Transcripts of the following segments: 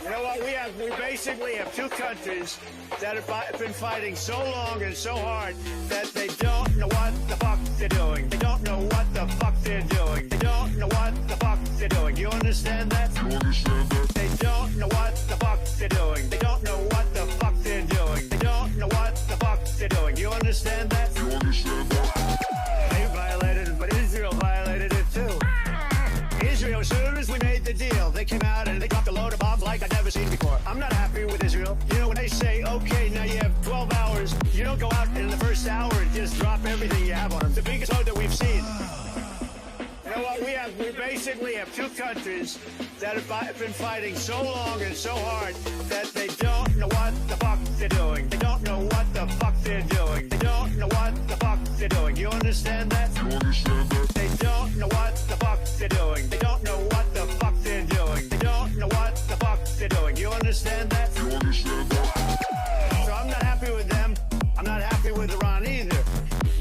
You know what? We basically have two countries that have been fighting so long and so hard that they don't know what the fuck they're doing. They don't know what the fuck they're doing. They don't know what the fuck they're doing. You understand that? You understand that? They don't know what the fuck they're doing. They don't know what the fuck they're doing. They don't know what the fuck they're doing. You understand that? You understand that? They violated it, but Israel violated it too. Israel, as soon as we made the deal, they came out and they dropped a load of bombs like I've never seen before. I'm not happy with Israel. You know, when they say, okay, now you have 12 hours, you don't go out in the first hour and just drop everything you have on them. The biggest load that we've seen. You know what? We basically have two countries that have been fighting so long and so hard that they don't know what the fuck they're doing. They don't know what the fuck they're doing. They don't know what the fuck they're doing. You understand that? You understand that? They don't know what the fuck they're doing. They don't know what the fuck they're doing. They don't know what the fuck they're doing. You understand that? You understand that? So I'm not happy with them. I'm not happy with Iran either.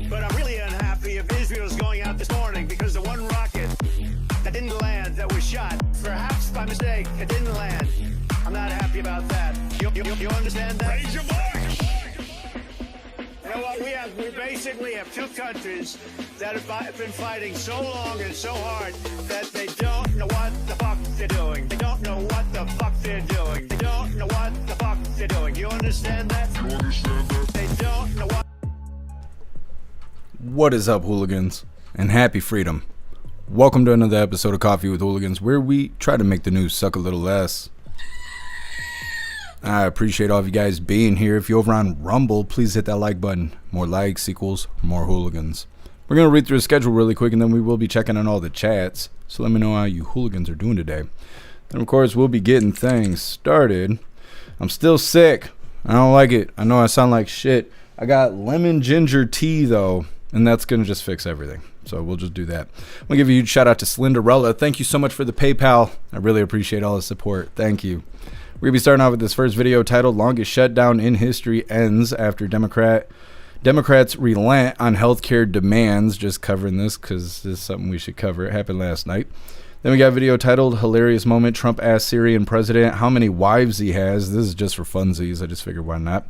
But I'm really unhappy if Israel's going out this morning because the one rocket that didn't land, that was shot, perhaps by mistake, it didn't land. I'm not happy about that. You understand that? Raise your voice! You know what? We basically have two countries that have been fighting so long and so hard that they don't know what the fuck they're doing. They don't know what the fuck they're doing. They don't know what the fuck they're doing. You understand that? You understand that? They don't know what. What is up, hooligans? And happy freedom. Welcome to another episode of Coffee with Hooligans, where we try to make the news suck a little less. I appreciate all of you guys being here. If you're over on Rumble, please hit that like button. More likes equals more hooligans. We're going to read through the schedule really quick, and then we will be checking on all the chats. So let me know how you hooligans are doing today. And of course, we'll be getting things started. I'm still sick. I don't like it. I know I sound like shit. I got lemon ginger tea, though, and that's going to just fix everything. So we'll just do that. I'm going to give a huge shout out to Slenderella. Thank you so much for the PayPal. I really appreciate all the support. Thank you. We're going to be starting off with this first video titled Longest Shutdown in History Ends After Democrats Relent on Healthcare Demands. Just covering this because this is something we should cover. It happened last night. Then we got a video titled Hilarious Moment. Trump asks Syrian President how many wives he has. This is just for funsies. I just figured why not.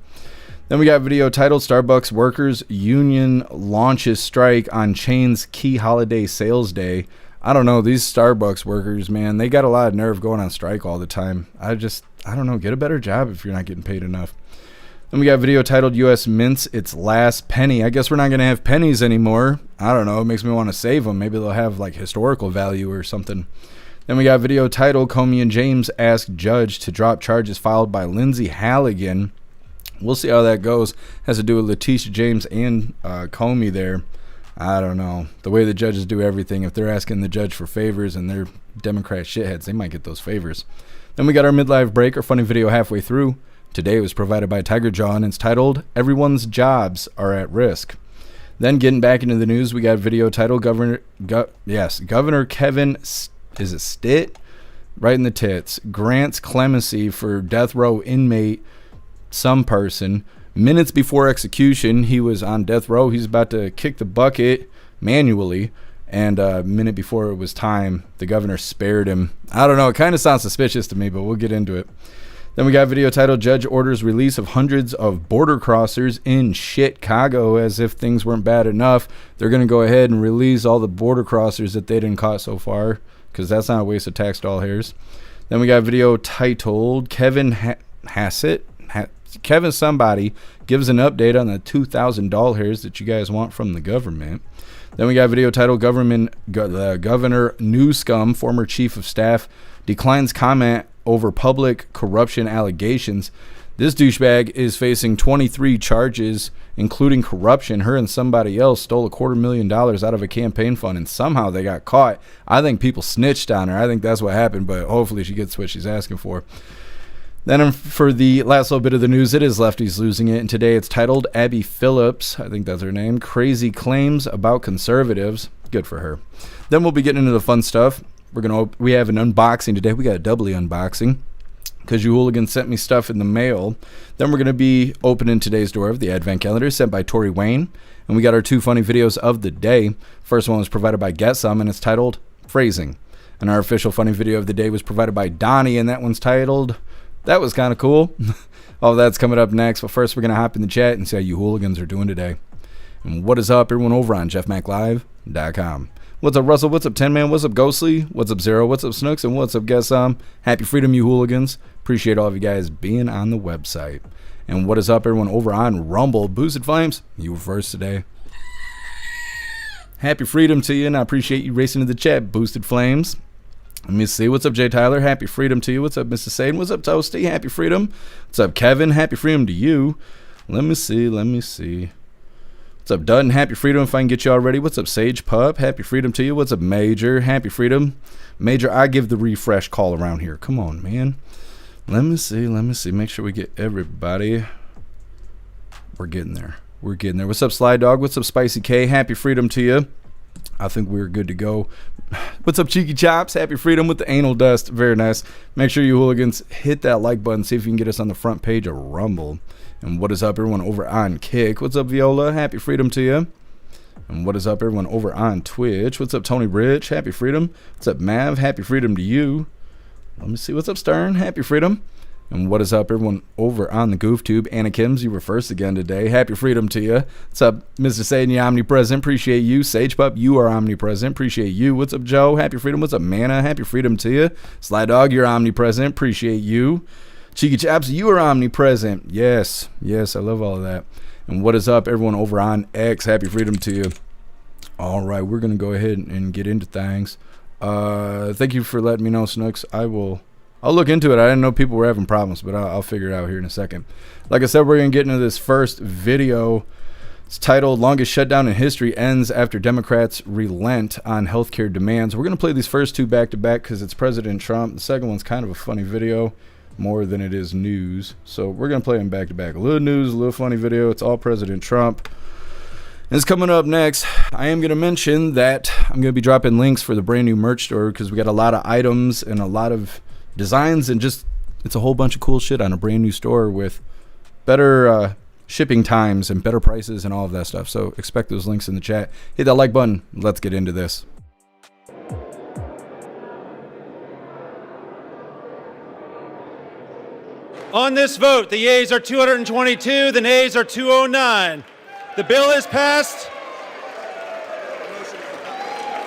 Then we got a video titled Starbucks Workers Union Launches Strike on Chain's Key Holiday Sales Day. I don't know, these Starbucks workers, man, they got a lot of nerve going on strike all the time. I don't know, get a better job if you're not getting paid enough. Then we got a video titled U.S. mints its last penny. I guess we're not going to have pennies anymore. I don't know, it makes me want to save them. Maybe they'll have like historical value or something. Then we got a video titled Comey and James ask judge to drop charges filed by Lindsay Halligan. We'll see how that goes. Has to do with Letitia James and Comey there. I don't know. The way the judges do everything, if they're asking the judge for favors and they're Democrat shitheads, they might get those favors. Then we got our midlife break, our funny video halfway through. Today was provided by Tiger Jaw, and it's titled Everyone's Jobs Are at Risk. Then getting back into the news, we got a video titled Governor Kevin, is it Stitt? Right in the tits. Grants clemency for death row inmate some person. Minutes before execution, he was on death row. He's about to kick the bucket manually, and a minute before it was time, the governor spared him. I don't know, it kind of sounds suspicious to me, but we'll get into it. Then we got a video titled Judge Orders Release of Hundreds of Border Crossers in Chicago. As if things weren't bad enough, they're going to go ahead and release all the border crossers that they didn't caught so far, because that's not a waste of tax dollars. Then we got a video titled Kevin somebody gives an update on the $2,000 that you guys want from the government. Then we got a video titled Governor Newscomb, former chief of staff, declines comment over public corruption allegations. This douchebag is facing 23 charges, including corruption. Her and somebody else stole $250,000 out of a campaign fund, and somehow they got caught. I think people snitched on her. I think that's what happened, but hopefully she gets what she's asking for. Then for the last little bit of the news, it is lefties losing it, and today it's titled Abby Phillips, I think that's her name, Crazy Claims About Conservatives. Good for her. Then we'll be getting into the fun stuff. We have an unboxing today. We got a doubly unboxing because you hooligans sent me stuff in the mail. Then we're going to be opening today's door of the Advent Calendar sent by Tori Wayne, and we got our two funny videos of the day. First one was provided by Get Some, and it's titled Phrasing. And our official funny video of the day was provided by Donnie, and that one's titled That was kind of cool. All that's coming up next. But first, we're going to hop in the chat and see how you hooligans are doing today. And what is up, everyone over on jeffmaclive.com. What's up, Russell? What's up, 10 Man? What's up, Ghostly? What's up, Zero? What's up, Snooks? And what's up, Guess Happy Freedom, you hooligans. Appreciate all of you guys being on the website. And what is up, everyone over on Rumble? Boosted Flames, you were first today. Happy Freedom to you, and I appreciate you racing to the chat, Boosted Flames. Let me see. What's up, Jay Tyler? Happy Freedom to you. What's up, Mr. Satan? What's up, Toasty? Happy Freedom. What's up, Kevin? Happy Freedom to you. Let me see. What's up, Dutton? Happy Freedom if I can get you all ready. What's up, Sage Pup? Happy Freedom to you. What's up, Major? Happy Freedom. Major, I give the refresh call around here. Come on, man. Let me see. Make sure we get everybody. We're getting there. What's up, Sly Dog? What's up, Spicy K? Happy Freedom to you. I think we're good to go. What's up, Cheeky Chops? Happy Freedom with the anal dust. Very nice. Make sure you hooligans hit that like button. See if you can get us on the front page of Rumble. And what is up, everyone over on Kick? What's up, Viola? Happy Freedom to you. And what is up, everyone over on Twitch? What's up, Tony Rich? Happy Freedom. What's up, Mav? Happy Freedom to you. Let me see. What's up, Stern? Happy Freedom. And what is up, everyone over on the GoofTube? Anna Kims, you were first again today. Happy Freedom to you. What's up, Mr. Satan? You omnipresent. Appreciate you. Sage Pup, you are omnipresent. Appreciate you. What's up, Joe? Happy Freedom. What's up, Mana? Happy Freedom to you. Sly Dog, you're omnipresent. Appreciate you. Cheeky Chaps, you are omnipresent. Yes, I love all of that. And what is up, everyone over on X? Happy Freedom to you. All right, we're going to go ahead and get into things. Thank you for letting me know, Snooks. I'll look into it. I didn't know people were having problems, but I'll figure it out here in a second. Like I said, we're going to get into this first video. It's titled, Longest Shutdown in History Ends After Democrats Relent on Healthcare Demands. We're going to play these first two back-to-back because it's President Trump. The second one's kind of a funny video, more than it is news. So we're going to play them back-to-back. A little news, a little funny video. It's all President Trump. And it's coming up next. I am going to mention that I'm going to be dropping links for the brand new merch store because we got a lot of items and a lot of designs, and just it's a whole bunch of cool shit on a brand new store with better shipping times and better prices and all of that stuff. So expect those links in the chat. Hit that like button. Let's get into this. On this vote, the yeas are 222, the nays are 209. The bill is passed.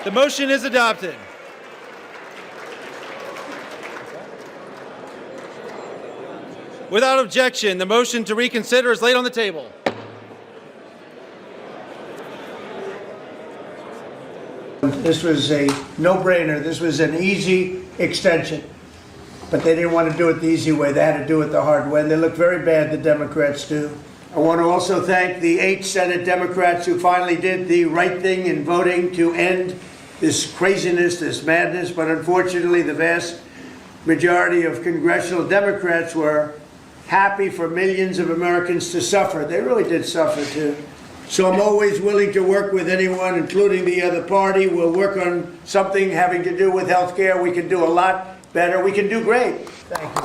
The motion is adopted. Without objection, the motion to reconsider is laid on the table. This was a no-brainer. This was an easy extension. But they didn't want to do it the easy way. They had to do it the hard way. And they look very bad, the Democrats do. I want to also thank the 8 Senate Democrats who finally did the right thing in voting to end this craziness, this madness. But unfortunately, the vast majority of congressional Democrats were happy for millions of Americans to suffer. They really did suffer too. So I'm always willing to work with anyone, including the other party. We'll work on something having to do with health care. We can do a lot better. We can do great. Thank you.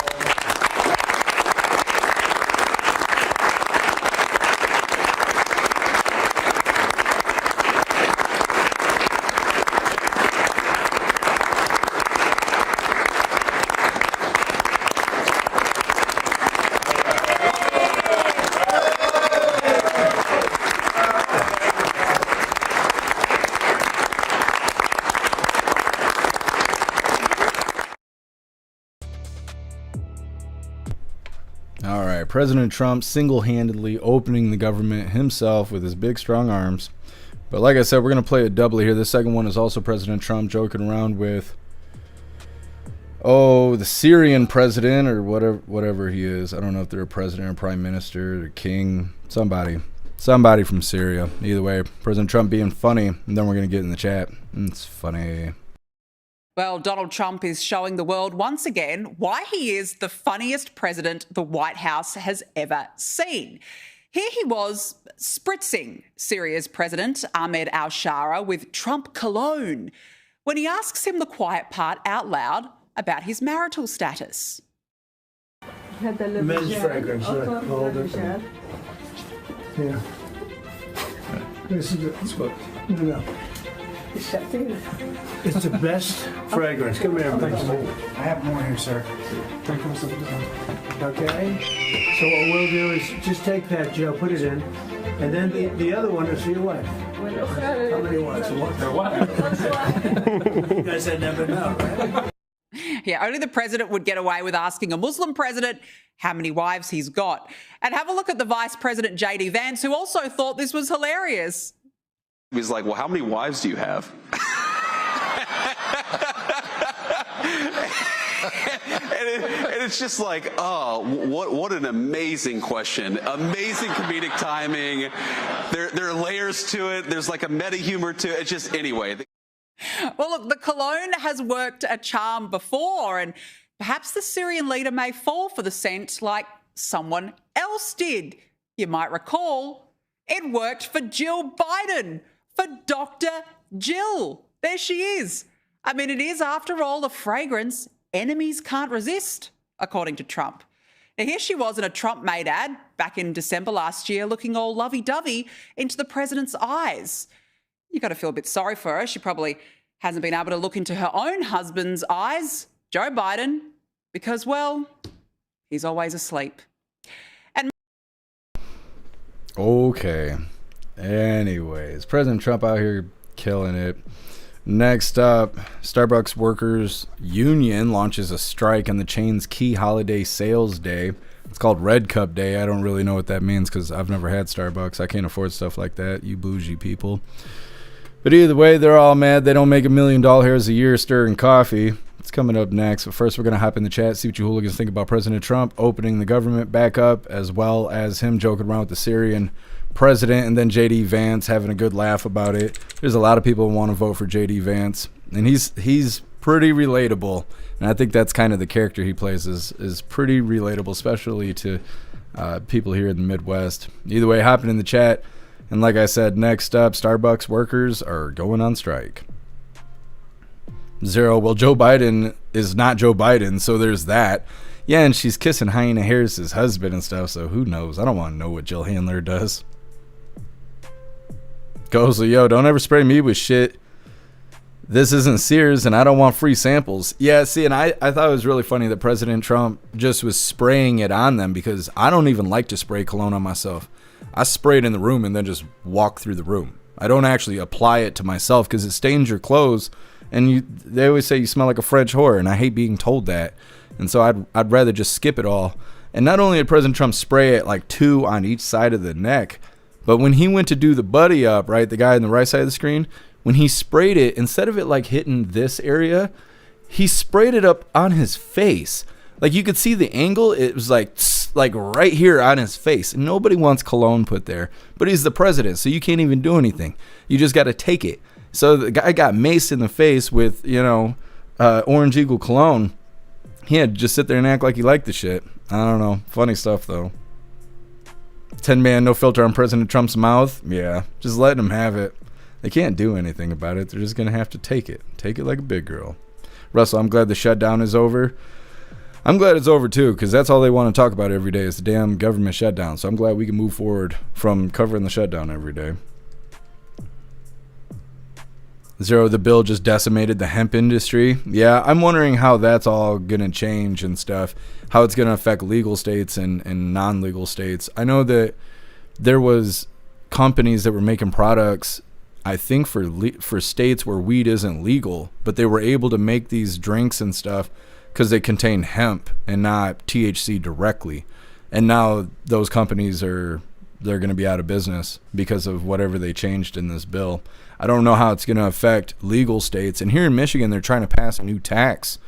All right, President Trump single-handedly opening the government himself with his big, strong arms. But like I said, we're going to play a double here. This second one is also President Trump joking around with, the Syrian president or whatever he is. I don't know if they're a president or prime minister or king, somebody from Syria. Either way, President Trump being funny, and then we're going to get in the chat. It's funny. Well, Donald Trump is showing the world once again why he is the funniest president the White House has ever seen. Here he was spritzing Syria's president, Ahmed al-Shara, with Trump cologne when he asks him the quiet part out loud about his marital status. Men's fragrance, hold it. Yeah. This is good. No. It's the best fragrance. Come here, man. I have more here, sir. Okay? So what we'll do is just take that, Joe, put it in, and then the other one is for your wife. How many wives? You guys had never know, right? Yeah, only the president would get away with asking a Muslim president how many wives he's got. And have a look at the Vice President, J.D. Vance, who also thought this was hilarious. He's like, well, how many wives do you have? And it's just like, oh, what an amazing question. Amazing comedic timing. There are layers to it. There's like a meta humor to it. It's just, anyway. Well, look, the cologne has worked a charm before, and perhaps the Syrian leader may fall for the scent like someone else did. You might recall it worked for Jill Biden, for Dr. Jill. There she is. I mean, it is, after all, a fragrance enemies can't resist, according to Trump. Now, here she was in a Trump-made ad back in December last year, looking all lovey-dovey into the president's eyes. You got to feel a bit sorry for her. She probably hasn't been able to look into her own husband's eyes, Joe Biden, because, well, he's always asleep. And Okay. Anyways, President Trump out here killing it. Next up, Starbucks Workers Union launches a strike on the chain's key holiday sales day. It's called Red Cup Day. I don't really know what that means because I've never had Starbucks. I can't afford stuff like that, you bougie people. But either way, they're all mad they don't make $1 million a year stirring coffee. It's coming up next. But first, we're going to hop in the chat, see what you hooligans think about President Trump opening the government back up, as well as him joking around with the Syrian president, and then J.D. Vance having a good laugh about it. There's a lot of people who want to vote for J.D. Vance, and he's pretty relatable. And I think that's kind of the character he plays, is pretty relatable, especially to people here in the Midwest. Either way, hopping in the chat. And like I said, next up, Starbucks workers are going on strike. Zero, well, Joe Biden is not Joe Biden, so there's that. Yeah, and she's kissing Hyena Harris's husband and stuff, so who knows? I don't want to know what Jill Handler does. Goes, yo, don't ever spray me with shit. This isn't Sears, and I don't want free samples. Yeah, see, and I thought it was really funny that President Trump just was spraying it on them, because I don't even like to spray cologne on myself. I spray it in the room and then just walk through the room. I don't actually apply it to myself because it stains your clothes, and they always say you smell like a French whore, and I hate being told that. And so I'd rather just skip it all. And not only did President Trump spray it like 2 on each side of the neck, but when he went to do the buddy up, right, the guy on the right side of the screen, when he sprayed it, instead of it like hitting this area, he sprayed it up on his face. Like you could see the angle. It was like right here on his face. Nobody wants cologne put there, but he's the president, so you can't even do anything. You just got to take it. So the guy got maced in the face with, Orange Eagle cologne. He had to just sit there and act like he liked the shit. I don't know. Funny stuff, though. 10-man no filter on President Trump's mouth. Yeah, just letting him have it. They can't do anything about it. They're just going to have to take it. Take it like a big girl. Russell, I'm glad the shutdown is over. I'm glad it's over, too, because that's all they want to talk about every day is the damn government shutdown. So I'm glad we can move forward from covering the shutdown every day. Zero, the bill just decimated the hemp industry. Yeah, I'm wondering how that's all going to change and stuff, how it's going to affect legal states and non-legal states. I know that there was companies that were making products, I think, for states where weed isn't legal, but they were able to make these drinks and stuff because they contain hemp and not THC directly. And now those companies they're going to be out of business because of whatever they changed in this bill. I don't know how it's going to affect legal states. And here in Michigan, they're trying to pass a new tax,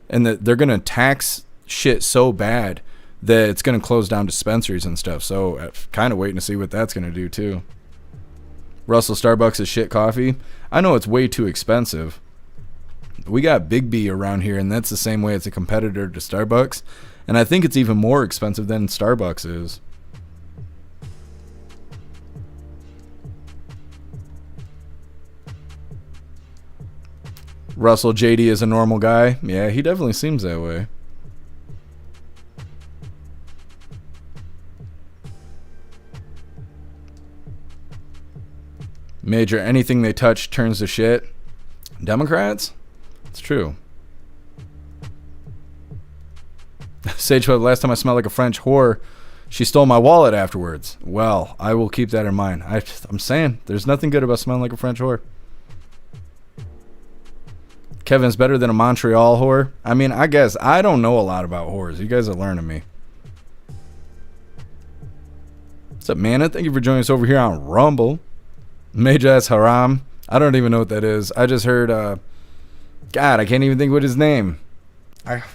and that they're going to tax shit so bad that it's going to close down dispensaries and stuff. So I'm kind of waiting to see what that's going to do too. Russell, Starbucks is shit coffee. I know it's way too expensive. We got Big B around here, and that's the same way it's a competitor to Starbucks. And I think it's even more expensive than Starbucks is. Russell, JD is a normal guy. Yeah, he definitely seems that way. Major, anything they touch turns to shit. Democrats? It's true. Sage, the last time I smelled like a French whore, she stole my wallet afterwards. Well, I will keep that in mind. I'm saying, there's nothing good about smelling like a French whore. Kevin's better than a Montreal whore. I mean, I guess I don't know a lot about whores. You guys are learning me. What's up, Mana? Thank you for joining us over here on Rumble. Majaz Haram. I don't even know what that is. I just heard, God, I can't even think what his name.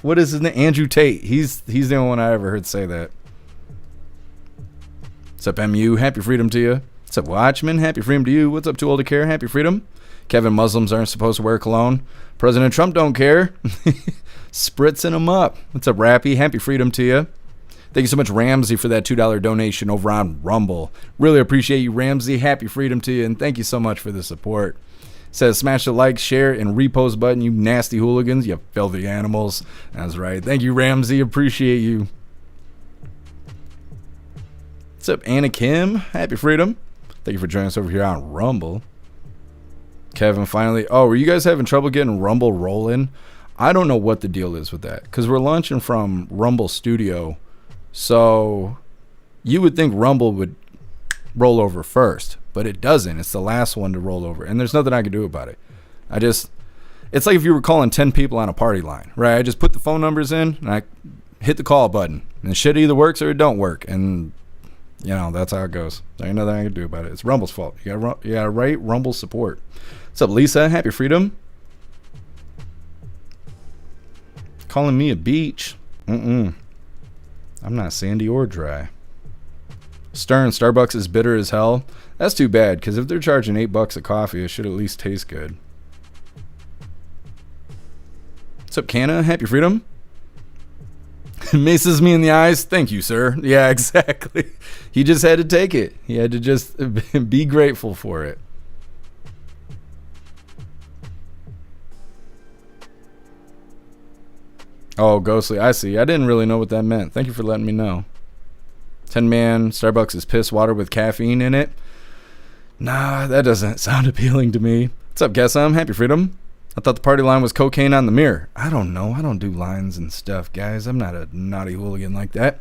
What is his name? Andrew Tate. He's the only one I ever heard say that. What's up, MU? Happy freedom to you. What's up, Watchman? Happy freedom to you. What's up, Too Old to Care? Happy freedom. Kevin, Muslims aren't supposed to wear cologne. President Trump don't care. Spritzing them up. What's up, Rappy? Happy freedom to you. Thank you so much, Ramsey, for that $2 donation over on Rumble. Really appreciate you, Ramsey. Happy freedom to you, and thank you so much for the support. Says, smash the like, share, and repost button, you nasty hooligans, you filthy animals. That's right. Thank you, Ramsey. Appreciate you. What's up, Anna Kim? Happy freedom. Thank you for joining us over here on Rumble. Kevin, finally. Oh, were you guys having trouble getting Rumble rolling? I don't know what the deal is with that, because we're launching from Rumble Studio. So you would think Rumble would roll over first, but it doesn't. It's the last one to roll over, and there's nothing I can do about it. It's like if you were calling 10 people on a party line, right? I just put the phone numbers in, and I hit the call button, and shit either works or it don't work, and you know, that's how it goes. There ain't nothing I can do about it. It's Rumble's fault. You gotta rate Rumble support. What's up, Lisa? Happy freedom. Calling me a beach. I'm not sandy or dry. Stern, Starbucks is bitter as hell. That's too bad, because if they're charging $8 a coffee, it should at least taste good. What's up, Canna? Happy freedom. Maces me in the eyes. Thank you, sir. Yeah, exactly. He just had to take it. He had to just be grateful for it. Oh, Ghostly, I see. I didn't really know what that meant. Thank you for letting me know. 10-man, Starbucks is piss water with caffeine in it. Nah, that doesn't sound appealing to me. What's up, Guessam? Happy freedom. I thought the party line was cocaine on the mirror. I don't know. I don't do lines and stuff, guys. I'm not a naughty hooligan like that.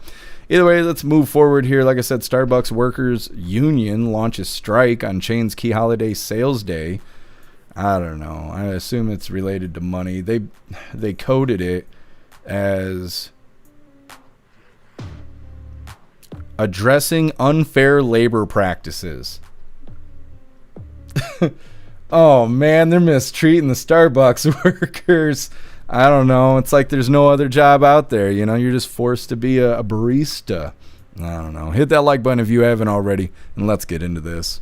Either way, let's move forward here. Like I said, Starbucks Workers Union launches strike on chain's key holiday sales day. I don't know. I assume it's related to money. They coded it as addressing unfair labor practices. Oh man, they're mistreating the Starbucks workers. I don't know. It's like there's no other job out there. You know, you're just forced to be a barista. I don't know. Hit that like button if you haven't already, and let's get into this.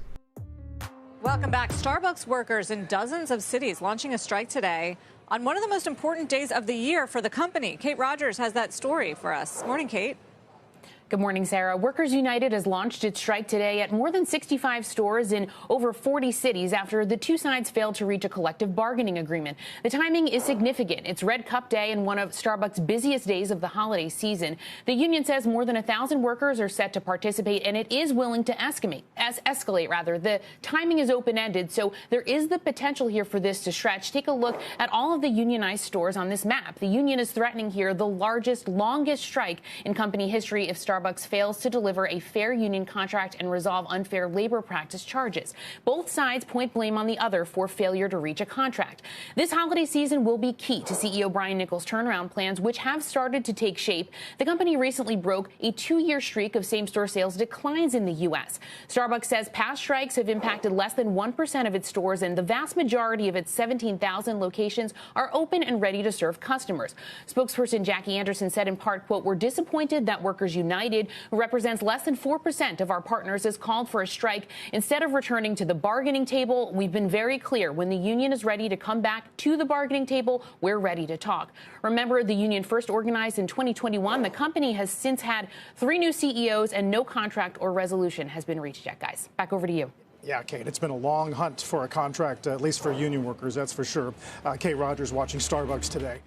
Welcome back. Starbucks workers in dozens of cities launching a strike today on one of the most important days of the year for the company. Kate Rogers has that story for us. Morning, Kate. Good morning, Sarah. Workers United has launched its strike today at more than 65 stores in over 40 cities after the two sides failed to reach a collective bargaining agreement. The timing is significant. It's Red Cup Day and one of Starbucks' busiest days of the holiday season. The union says more than 1,000 workers are set to participate, and it is willing to escalate. The timing is open-ended, so there is the potential here for this to stretch. Take a look at all of the unionized stores on this map. The union is threatening here the largest, longest strike in company history if Starbucks fails to deliver a fair union contract and resolve unfair labor practice charges. Both sides point blame on the other for failure to reach a contract. This holiday season will be key to CEO Brian Nichols' turnaround plans, which have started to take shape. The company recently broke a 2-year streak of same-store sales declines in the U.S. Starbucks says past strikes have impacted less than 1% of its stores, and the vast majority of its 17,000 locations are open and ready to serve customers. Spokesperson Jackie Anderson said in part, quote, "We're disappointed that Workers United, who represents less than 4% of our partners, has called for a strike. Instead of returning to the bargaining table, we've been very clear. When the union is ready to come back to the bargaining table, we're ready to talk." Remember, the union first organized in 2021. The company has since had 3 new CEOs, and no contract or resolution has been reached yet, guys. Back over to you. Yeah, Kate, it's been a long hunt for a contract, at least for union workers, that's for sure. Kate Rogers watching Starbucks today.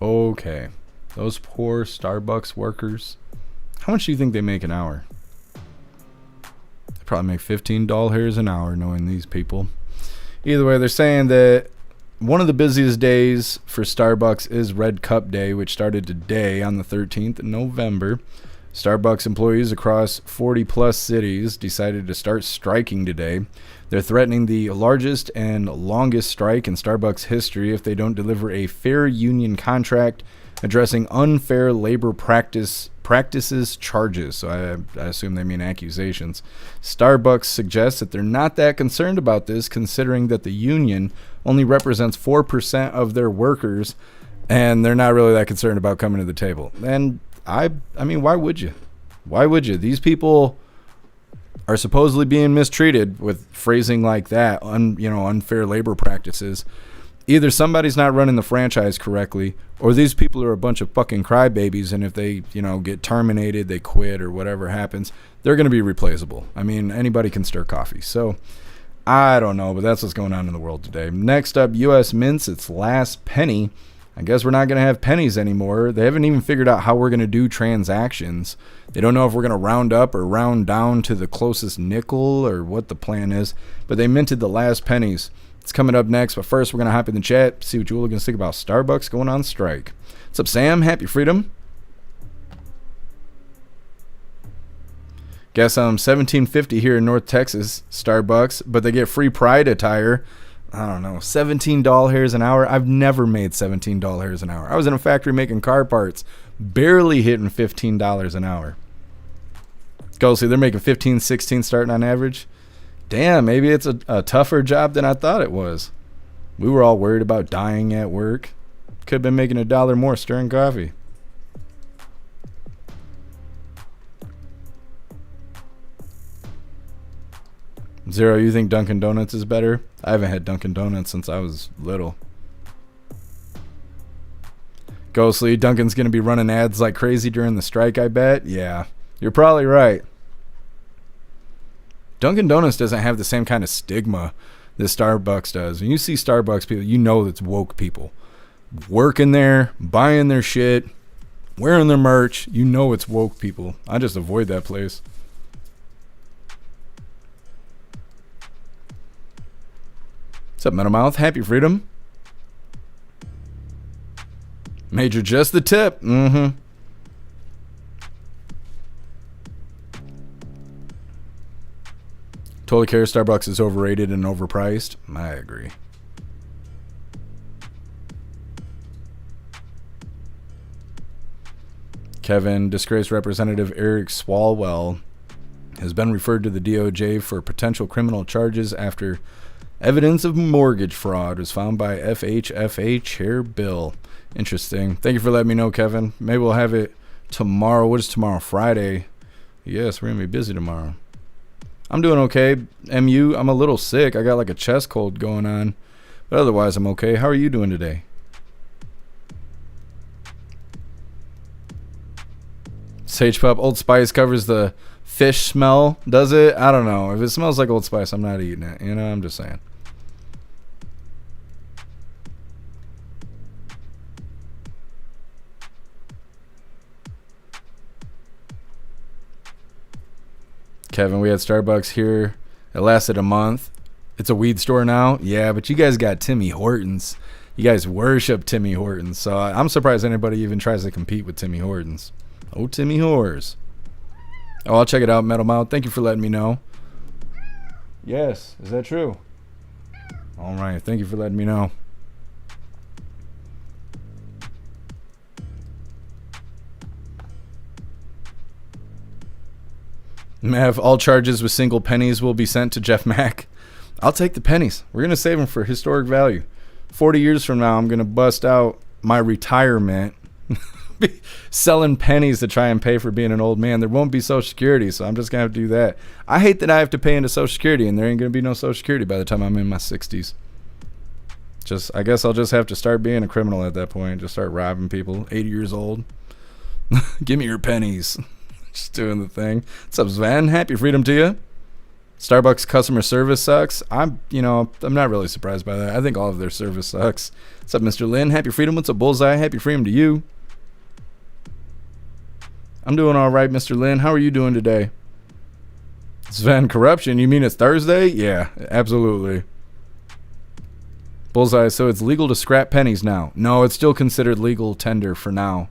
Okay. Those poor Starbucks workers. How much do you think they make an hour? They probably make $15 an hour, knowing these people. Either way, they're saying that one of the busiest days for Starbucks is Red Cup Day, which started today on the 13th of November. Starbucks employees across 40-plus cities decided to start striking today. They're threatening the largest and longest strike in Starbucks history if they don't deliver a fair union contract addressing unfair labor practices charges. So I assume they mean accusations. Starbucks suggests that they're not that concerned about this, considering that the union only represents 4% of their workers, and they're not really that concerned about coming to the table. And I mean, why would you? Why would you? These people are supposedly being mistreated with phrasing like that, unfair labor practices. Either somebody's not running the franchise correctly, or these people are a bunch of fucking crybabies, and if they, get terminated, they quit, or whatever happens, they're going to be replaceable. I mean, anybody can stir coffee. So, I don't know, but that's what's going on in the world today. Next up, U.S. mints its last penny. I guess we're not going to have pennies anymore. They haven't even figured out how we're going to do transactions. They don't know if we're going to round up or round down to the closest nickel or what the plan is, but they minted the last pennies. It's coming up next, but first we're going to hop in the chat, see what you hooligans think about Starbucks going on strike. What's up, Sam? Happy freedom. Guess I'm $17.50 here in North Texas, Starbucks, but they get free Pride attire. I don't know, $17 an hour. I've never made $17 an hour. I was in a factory making car parts, barely hitting $15 an hour. Go see, they're making 15, 16 starting on average. Damn, maybe it's a tougher job than I thought it was. We were all worried about dying at work. Could have been making $1 more stirring coffee. Zero, you think Dunkin' Donuts is better? I haven't had Dunkin' Donuts since I was little. Ghostly, Dunkin's going to be running ads like crazy during the strike, I bet. Yeah, you're probably right. Dunkin' Donuts doesn't have the same kind of stigma that Starbucks does. When you see Starbucks people, you know it's woke people. Working there, buying their shit, wearing their merch. You know it's woke people. I just avoid that place. What's up, Metal Mouth? Happy freedom. Major, just the tip. Mm-hmm. Totally care Starbucks is overrated and overpriced. I agree. Kevin, disgraced Representative Eric Swalwell has been referred to the DOJ for potential criminal charges after evidence of mortgage fraud was found by FHFA Chair Bill. Interesting. Thank you for letting me know, Kevin. Maybe we'll have it tomorrow. What is tomorrow? Friday. Yes, we're going to be busy tomorrow. I'm doing okay. MU, I'm a little sick. I got like a chest cold going on. But otherwise, I'm okay. How are you doing today? Sage Pup, Old Spice covers the fish smell. Does it? I don't know. If it smells like Old Spice, I'm not eating it. I'm just saying. Kevin, we had Starbucks here. It lasted a month. It's a weed store now. Yeah, but you guys got Timmy Hortons. You guys worship Timmy Hortons. So I'm surprised anybody even tries to compete with Timmy Hortons. Oh, Timmy Whores. Oh, I'll check it out, Metal Mouth. Thank you for letting me know. Yes, is that true? All right, thank you for letting me know. Mav, all charges with single pennies will be sent to Jeff Mack. I'll take the pennies. We're going to save them for historic value. 40 years from now, I'm going to bust out my retirement selling pennies to try and pay for being an old man. There won't be Social Security, so I'm just going to have to do that. I hate that I have to pay into Social Security, and there ain't going to be no Social Security by the time I'm in my 60s. I guess I'll just have to start being a criminal at that point. Just start robbing people, 80 years old. Give me your pennies. Just doing the thing. What's up, Sven? Happy freedom to you. Starbucks customer service sucks. I'm not really surprised by that. I think all of their service sucks. What's up, Mr. Lynn? Happy freedom. What's up, Bullseye? Happy freedom to you. I'm doing all right, Mr. Lynn. How are you doing today? Sven, corruption? You mean it's Thursday? Yeah, absolutely. Bullseye, so it's legal to scrap pennies now. No, it's still considered legal tender for now.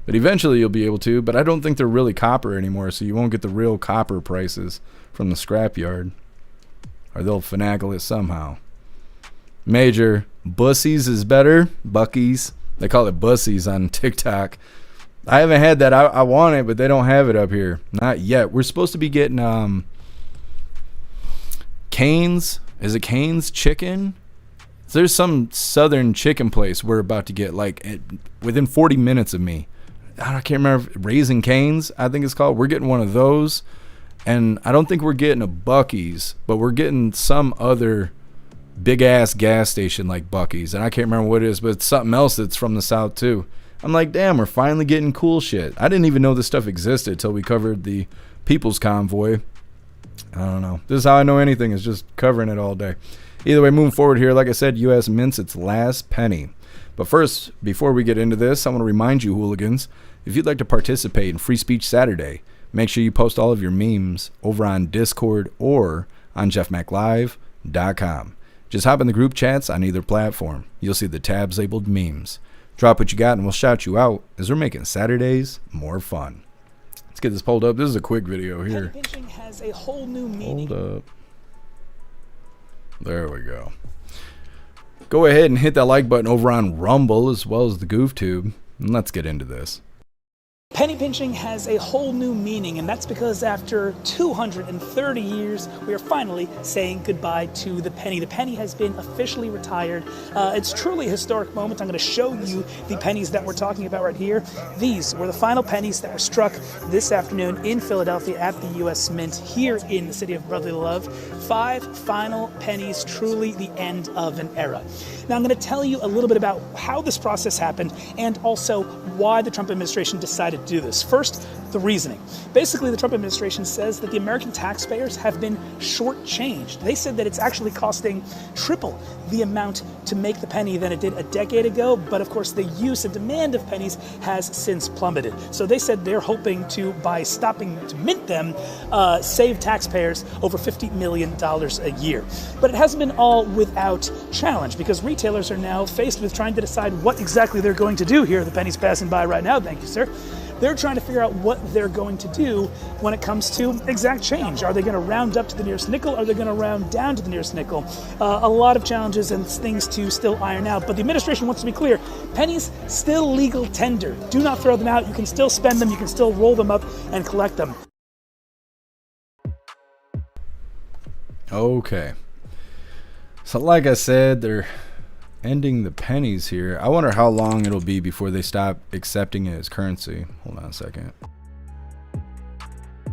But eventually you'll be able to, but I don't think they're really copper anymore, so you won't get the real copper prices from the scrapyard. Or they'll finagle it somehow. Major, bussies is better. Buckies. They call it bussies on TikTok. I haven't had that. I want it, but they don't have it up here. Not yet. We're supposed to be getting Cane's. Is it Cane's chicken? There's some southern chicken place we're about to get, like, within 40 minutes of me. I can't remember. Raising Cane's, I think it's called. We're getting one of those. And I don't think we're getting a Buc-ee's, but we're getting some other big-ass gas station like Buc-ee's. And I can't remember what it is, but it's something else that's from the South, too. I'm like, damn, we're finally getting cool shit. I didn't even know this stuff existed until we covered the People's Convoy. I don't know. This is how I know anything, is just covering it all day. Either way, moving forward here, like I said, U.S. mints its last penny. But first, before we get into this, I want to remind you, hooligans, if you'd like to participate in Free Speech Saturday, make sure you post all of your memes over on Discord or on jeffmaclive.com. Just hop in the group chats on either platform. You'll see the tabs labeled memes. Drop what you got and we'll shout you out as we're making Saturdays more fun. Let's get this pulled up. This is a quick video here. Penny pinching has a whole new meaning. Hold up. There we go. Go ahead and hit that like button over on Rumble as well as the GoofTube. And let's get into this. Penny pinching has a whole new meaning, and that's because after 230 years, we are finally saying goodbye to the penny. The penny has been officially retired. It's truly a historic moment. I'm going to show you the pennies that we're talking about right here. These were the final pennies that were struck this afternoon in Philadelphia at the U.S. Mint here in the city of brotherly love. 5 final pennies, truly the end of an era. Now, I'm going to tell you a little bit about how this process happened and also why the Trump administration decided to do this. First, the reasoning. Basically, the Trump administration says that the American taxpayers have been shortchanged. They said that it's actually costing triple the amount to make the penny than it did a decade ago, but of course the use and demand of pennies has since plummeted. So they said they're hoping to, by stopping to mint them, save taxpayers over $50 million a year. But it hasn't been all without challenge, because retailers are now faced with trying to decide what exactly they're going to do here. The penny's passing by right now, thank you, sir. They're trying to figure out what they're going to do when it comes to exact change. Are they going to round up to the nearest nickel? Are they going to round down to the nearest nickel? A lot of challenges and things to still iron out. But the administration wants to be clear. Pennies, still legal tender. Do not throw them out. You can still spend them. You can still roll them up and collect them. Okay. So like I said, they're ending the pennies here. I wonder how long it'll be before they stop accepting it as currency. Hold on a second. I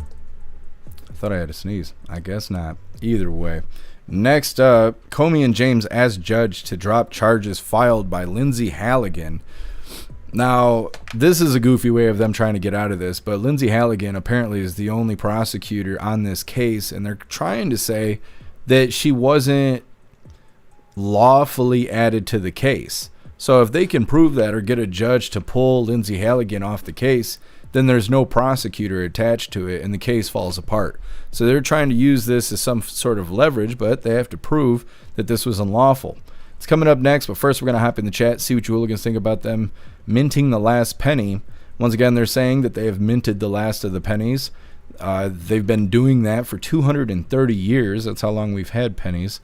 thought I had to sneeze. I guess not. Either way. Next up, Comey and James asked judge to drop charges filed by Lindsay Halligan. Now, this is a goofy way of them trying to get out of this, but Lindsay Halligan apparently is the only prosecutor on this case, and they're trying to say that she wasn't lawfully added to the case. So if they can prove that or get a judge to pull Lindsay Halligan off the case, then there's no prosecutor attached to it and the case falls apart. So they're trying to use this as some sort of leverage, but they have to prove that this was unlawful. It's coming up next, but first we're going to hop in the chat, see what you hooligans think about them minting the last penny. Once again, they're saying that they have minted the last of the pennies. They've been doing that for 230 years. That's how long we've had pennies.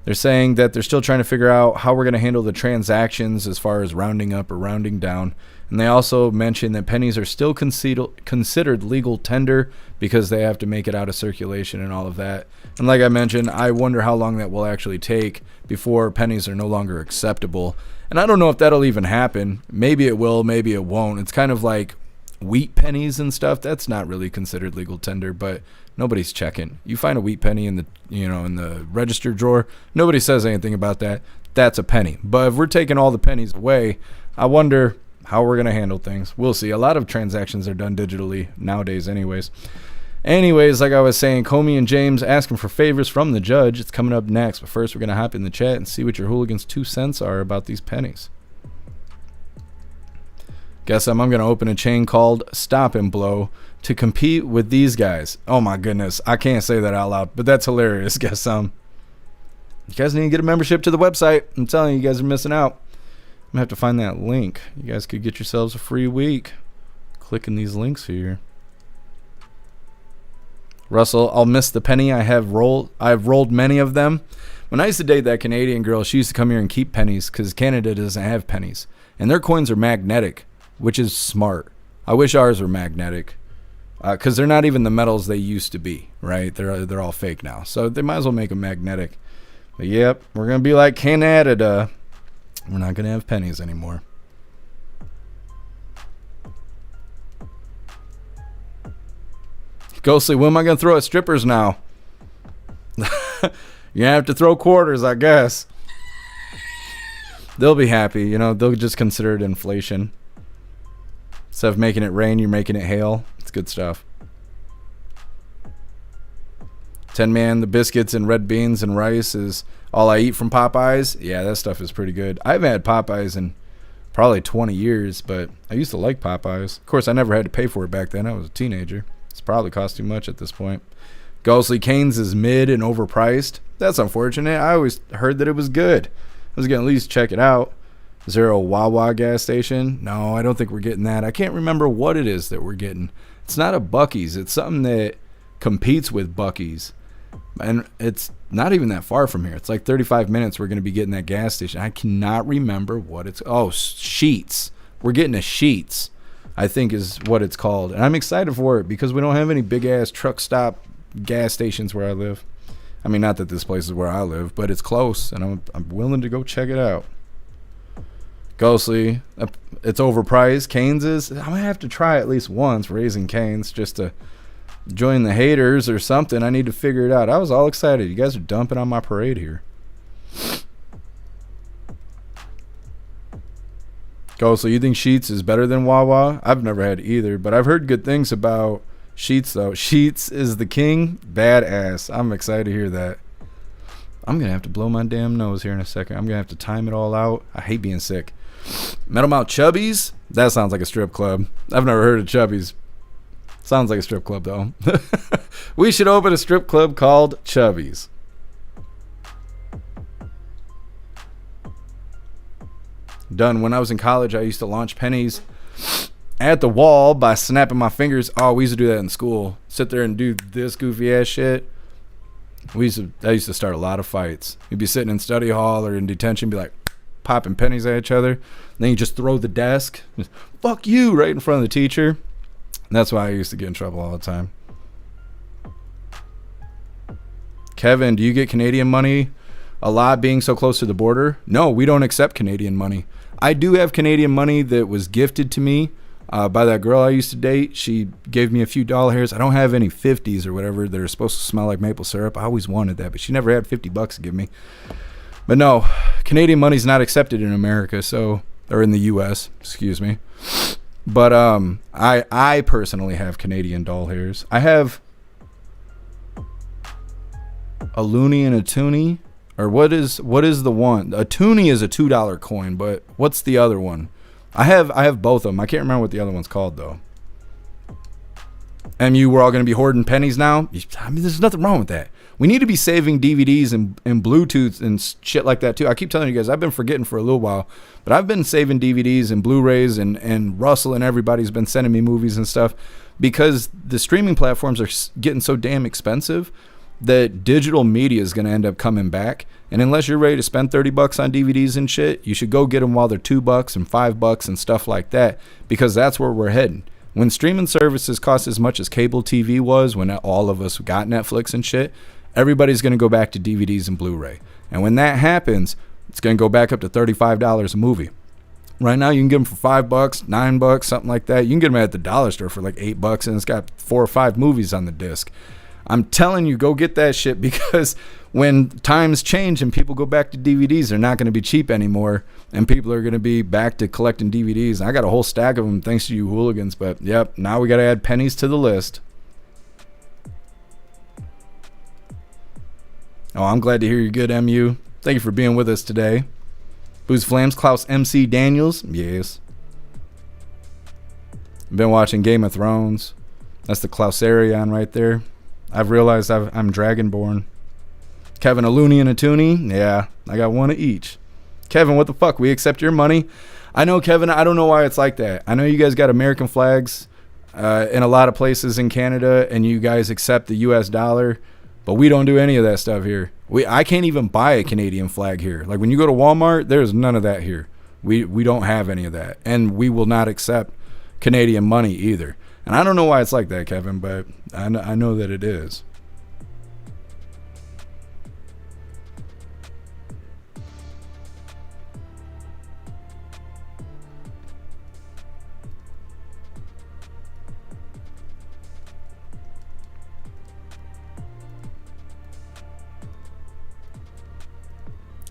They're saying that they're still trying to figure out how we're going to handle the transactions as far as rounding up or rounding down. And they also mention that pennies are still considered legal tender because they have to make it out of circulation and all of that. And like I mentioned, I wonder how long that will actually take before pennies are no longer acceptable. And I don't know if that'll even happen. Maybe it will, maybe it won't. It's kind of like wheat pennies and stuff. That's not really considered legal tender, but nobody's checking. You find a wheat penny in the in the register drawer, nobody says anything about that. That's a penny. But if we're taking all the pennies away, I wonder how we're going to handle things. We'll see. A lot of transactions are done digitally nowadays anyways. Like I was saying, Comey and James asking for favors from the judge. It's coming up next. But first, we're going to hop in the chat and see what your hooligans' 2 cents are about these pennies. Guess I'm going to open a chain called Stop and Blow to compete with these guys. Oh my goodness. I can't say that out loud, but that's hilarious. Guess You guys need to get a membership to the website. I'm telling you, you guys are missing out. I'm gonna have to find that link. You guys could get yourselves a free week clicking these links here. Russell, I'll miss the penny. I've rolled many of them. When I used to date that Canadian girl, she used to come here and keep pennies because Canada doesn't have pennies. And their coins are magnetic, which is smart. I wish ours were magnetic because they're not even the metals they used to be, right? They're all fake now. So they might as well make them magnetic. But yep, we're going to be like Canada. We're not going to have pennies anymore. Ghostly, when am I going to throw at strippers now? You're going to have to throw quarters, I guess. They'll be happy. You know, they'll just consider it inflation. Instead of making it rain, you're making it hail. It's good stuff. 10-man, the biscuits and red beans and rice is all I eat from Popeyes. Yeah, that stuff is pretty good. I haven't had Popeyes in probably 20 years, but I used to like Popeyes. Of course, I never had to pay for it back then. I was a teenager. It's probably cost too much at this point. Ghostly, Cane's is mid and overpriced. That's unfortunate. I always heard that it was good. I was going to at least check it out. Is there a Wawa gas station? No, I don't think we're getting that. I can't remember what it is that we're getting. It's not a Buc-ee's. It's something that competes with Buc-ee's. And it's not even that far from here. It's like 35 minutes we're going to be getting that gas station. I cannot remember what it's... Oh, Sheetz. We're getting a Sheetz, I think is what it's called. And I'm excited for it because we don't have any big-ass truck stop gas stations where I live. I mean, not that this place is where I live, but it's close, and I'm willing to go check it out. Ghostly, it's overpriced. Cane's is... I'm going to have to try at least once Raising Cane's just to join the haters or something. I need to figure it out. I was all excited. You guys are dumping on my parade here. Ghostly, you think Sheetz is better than Wawa? I've never had either, but I've heard good things about Sheetz, though. Sheetz is the king. Badass. I'm excited to hear that. I'm going to have to blow my damn nose here in a second. I'm going to have to time it all out. I hate being sick. Metal Mouth Chubby's? That sounds like a strip club. I've never heard of Chubby's. Sounds like a strip club, though. We should open a strip club called Chubby's. Done. When I was in college, I used to launch pennies at the wall by snapping my fingers. Oh, we used to do that in school. Sit there and do this goofy ass shit. I used to start a lot of fights. You'd be sitting in study hall or in detention, be like popping pennies at each other. Then you just throw the desk. Just, fuck you, right in front of the teacher. And that's why I used to get in trouble all the time. Kevin, do you get Canadian money a lot being so close to the border? No, we don't accept Canadian money. I do have Canadian money that was gifted to me by that girl I used to date. She gave me a few $. I don't have any 50s or whatever that are supposed to smell like maple syrup. I always wanted that, but she never had $50 to give me. But no, Canadian money's not accepted in America, or in the U.S., excuse me. But I personally have Canadian doll hairs. I have a loonie and a toonie. Or what is the one? A toonie is a $2 coin, but what's the other one? I have both of them. I can't remember what the other one's called though. MU, we're all going to be hoarding pennies now. I mean, there's nothing wrong with that. We need to be saving DVDs and Bluetooth and shit like that too. I keep telling you guys, I've been forgetting for a little while, but I've been saving DVDs and Blu-rays and Russell and everybody's been sending me movies and stuff because the streaming platforms are getting so damn expensive that digital media is going to end up coming back. And unless you're ready to spend $30 on DVDs and shit, you should go get them while they're $2 and $5 and stuff like that, because that's where we're heading. When streaming services cost as much as cable TV was, when all of us got Netflix and shit, everybody's going to go back to DVDs and Blu-ray. And when that happens, it's going to go back up to $35 a movie. Right now, you can get them for $5, $9, something like that. You can get them at the dollar store for like $8, and it's got 4 or 5 movies on the disc. I'm telling you, go get that shit, because when times change and people go back to DVDs, they're not going to be cheap anymore, and people are going to be back to collecting DVDs. I got a whole stack of them thanks to you hooligans, but yep, now we got to add pennies to the list. Oh, I'm glad to hear you're good, MU. Thank you for being with us today. Booze Flames, Klaus MC Daniels. Yes. Been watching Game of Thrones. That's the Klausarion right there. I've realized I'm Dragonborn. Kevin, a loony and a toonie? Yeah, I got one of each. Kevin, what the fuck? We accept your money? I know, Kevin, I don't know why it's like that. I know you guys got American flags in a lot of places in Canada, and you guys accept the U.S. dollar, but we don't do any of that stuff here. I can't even buy a Canadian flag here. Like, when you go to Walmart, there's none of that here. We don't have any of that, and we will not accept Canadian money either. And I don't know why it's like that, Kevin, but I know that it is.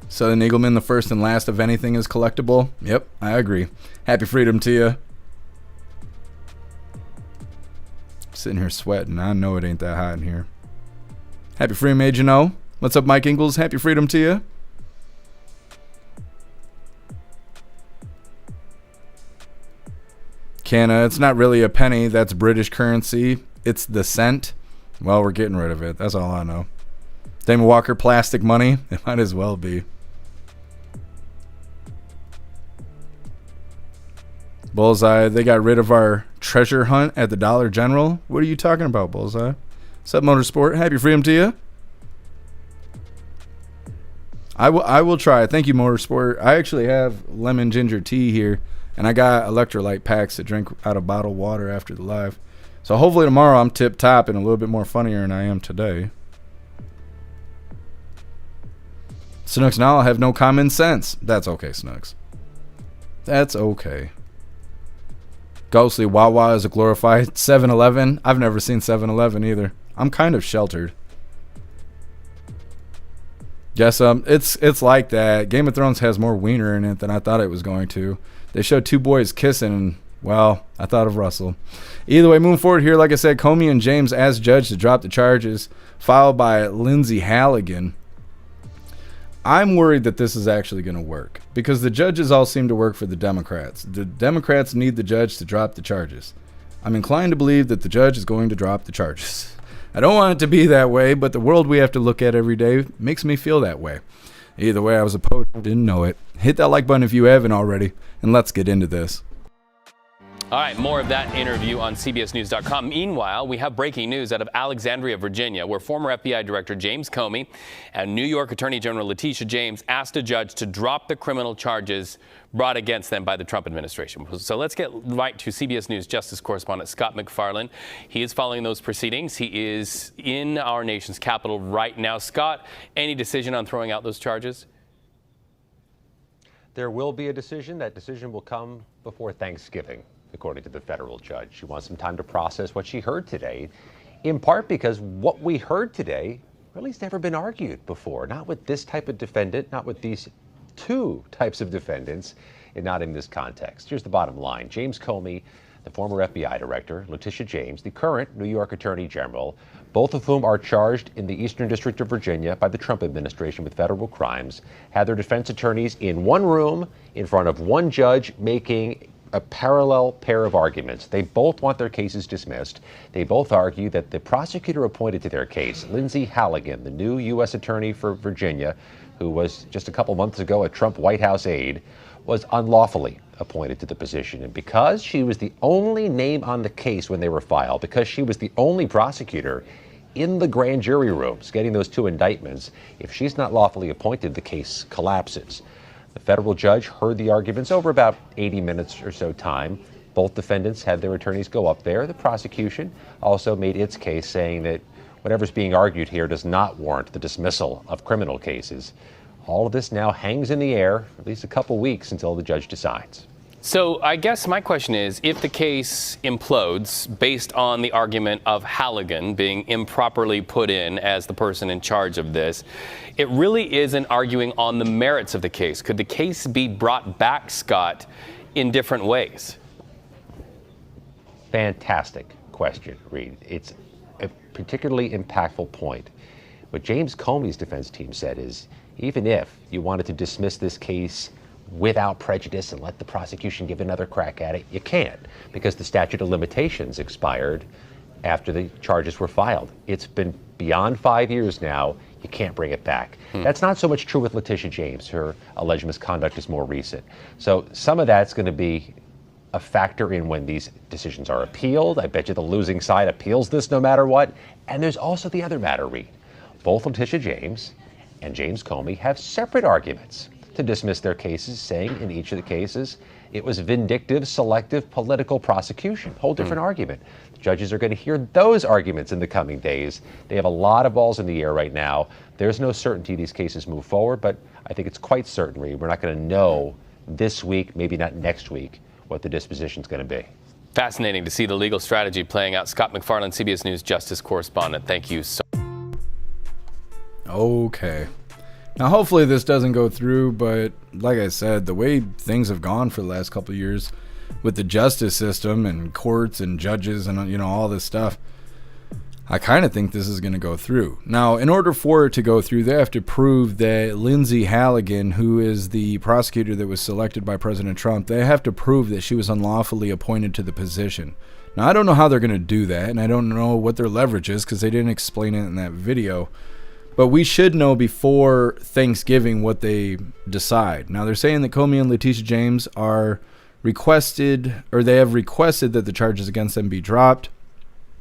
Southern Eagleman, the first and last of anything is collectible. Yep, I agree. Happy freedom to you. Sitting here sweating. I know it ain't that hot in here. Happy freedom, Agent O. What's up, Mike Ingles? Happy freedom to you. Canna, it's not really a penny. That's British currency. It's the cent. Well, we're getting rid of it. That's all I know. Damon Walker, plastic money. It might as well be. Bullseye, they got rid of our treasure hunt at the Dollar General. What are you talking about, Bullseye? What's up, Motorsport? Happy freedom to you. I will try. Thank you, Motorsport. I actually have lemon ginger tea here, and I got electrolyte packs to drink out of bottled water after the live. So hopefully tomorrow I'm tip-top and a little bit more funnier than I am today. Snooks, now I'll have no common sense. That's okay, Snooks. That's okay. Ghostly, Wawa is a glorified 7-Eleven. I've never seen 7-Eleven either. I'm kind of sheltered. Yes, it's like that. Game of Thrones has more wiener in it than I thought it was going to. They showed two boys kissing, and, well, I thought of Russell. Either way, moving forward here, like I said, Comey and James asked judge to drop the charges, followed by Lindsay Halligan. I'm worried that this is actually going to work because the judges all seem to work for the Democrats. The Democrats need the judge to drop the charges. I'm inclined to believe that the judge is going to drop the charges. I don't want it to be that way, but the world we have to look at every day makes me feel that way. Either way, I was opposed, didn't know it. Hit that like button if you haven't already, and let's get into this. All right, more of that interview on CBSNews.com. Meanwhile, we have breaking news out of Alexandria, Virginia, where former FBI Director James Comey and New York Attorney General Letitia James asked a judge to drop the criminal charges brought against them by the Trump administration. So let's get right to CBS News Justice correspondent Scott McFarland. He is following those proceedings. He is in our nation's capital right now. Scott, any decision on throwing out those charges? There will be a decision. That decision will come before Thanksgiving, according to the federal judge. She wants some time to process what she heard today, in part because what we heard today really has never been argued before, not with this type of defendant, not with these two types of defendants, and not in this context. Here's the bottom line. James Comey, the former FBI director, Letitia James, the current New York Attorney General, both of whom are charged in the Eastern District of Virginia by the Trump administration with federal crimes, had their defense attorneys in one room in front of one judge making a parallel pair of arguments. They both want their cases dismissed. They both argue that the prosecutor appointed to their case, Lindsay Halligan, the new U.S. attorney for Virginia, who was just a couple months ago a Trump White House aide, was unlawfully appointed to the position. And because she was the only name on the case when they were filed, because she was the only prosecutor in the grand jury rooms getting those two indictments, if she's not lawfully appointed, the case collapses. The federal judge heard the arguments over about 80 minutes or so time. Both defendants had their attorneys go up there. The prosecution also made its case, saying that whatever's being argued here does not warrant the dismissal of criminal cases. All of this now hangs in the air, at least a couple weeks until the judge decides. So I guess my question is, if the case implodes based on the argument of Halligan being improperly put in as the person in charge of this, it really isn't arguing on the merits of the case. Could the case be brought back, Scott, in different ways? Fantastic question, Reed. It's a particularly impactful point. What James Comey's defense team said is, even if you wanted to dismiss this case without prejudice and let the prosecution give another crack at it, you can't, because the statute of limitations expired after the charges were filed. It's been beyond 5 years now. You can't bring it back. That's not so much true with Letitia James. Her alleged misconduct is more recent. So some of that's going to be a factor in when these decisions are appealed. I bet you the losing side appeals this no matter what. And there's also the other matter, Reed. Both Letitia James and James Comey have separate arguments to dismiss their cases, saying in each of the cases it was vindictive, selective political prosecution. Whole different argument. The judges are going to hear those arguments in the coming days. They have a lot of balls in the air right now. There's no certainty these cases move forward, but I think it's quite certain, Reed, we're not going to know this week, maybe not next week, what the disposition is going to be. Fascinating to see the legal strategy playing out. Scott McFarland, CBS News Justice correspondent. Thank you so much. Okay. Now, hopefully this doesn't go through, but like I said, the way things have gone for the last couple of years with the justice system and courts and judges and, you know, all this stuff, I kind of think this is going to go through. Now, in order for it to go through, they have to prove that Lindsay Halligan, who is the prosecutor that was selected by President Trump, they have to prove that she was unlawfully appointed to the position. Now, I don't know how they're going to do that, and I don't know what their leverage is because they didn't explain it in that video. But we should know before Thanksgiving what they decide. Now, they're saying that Comey and Letitia James are requested, or they have requested that the charges against them be dropped.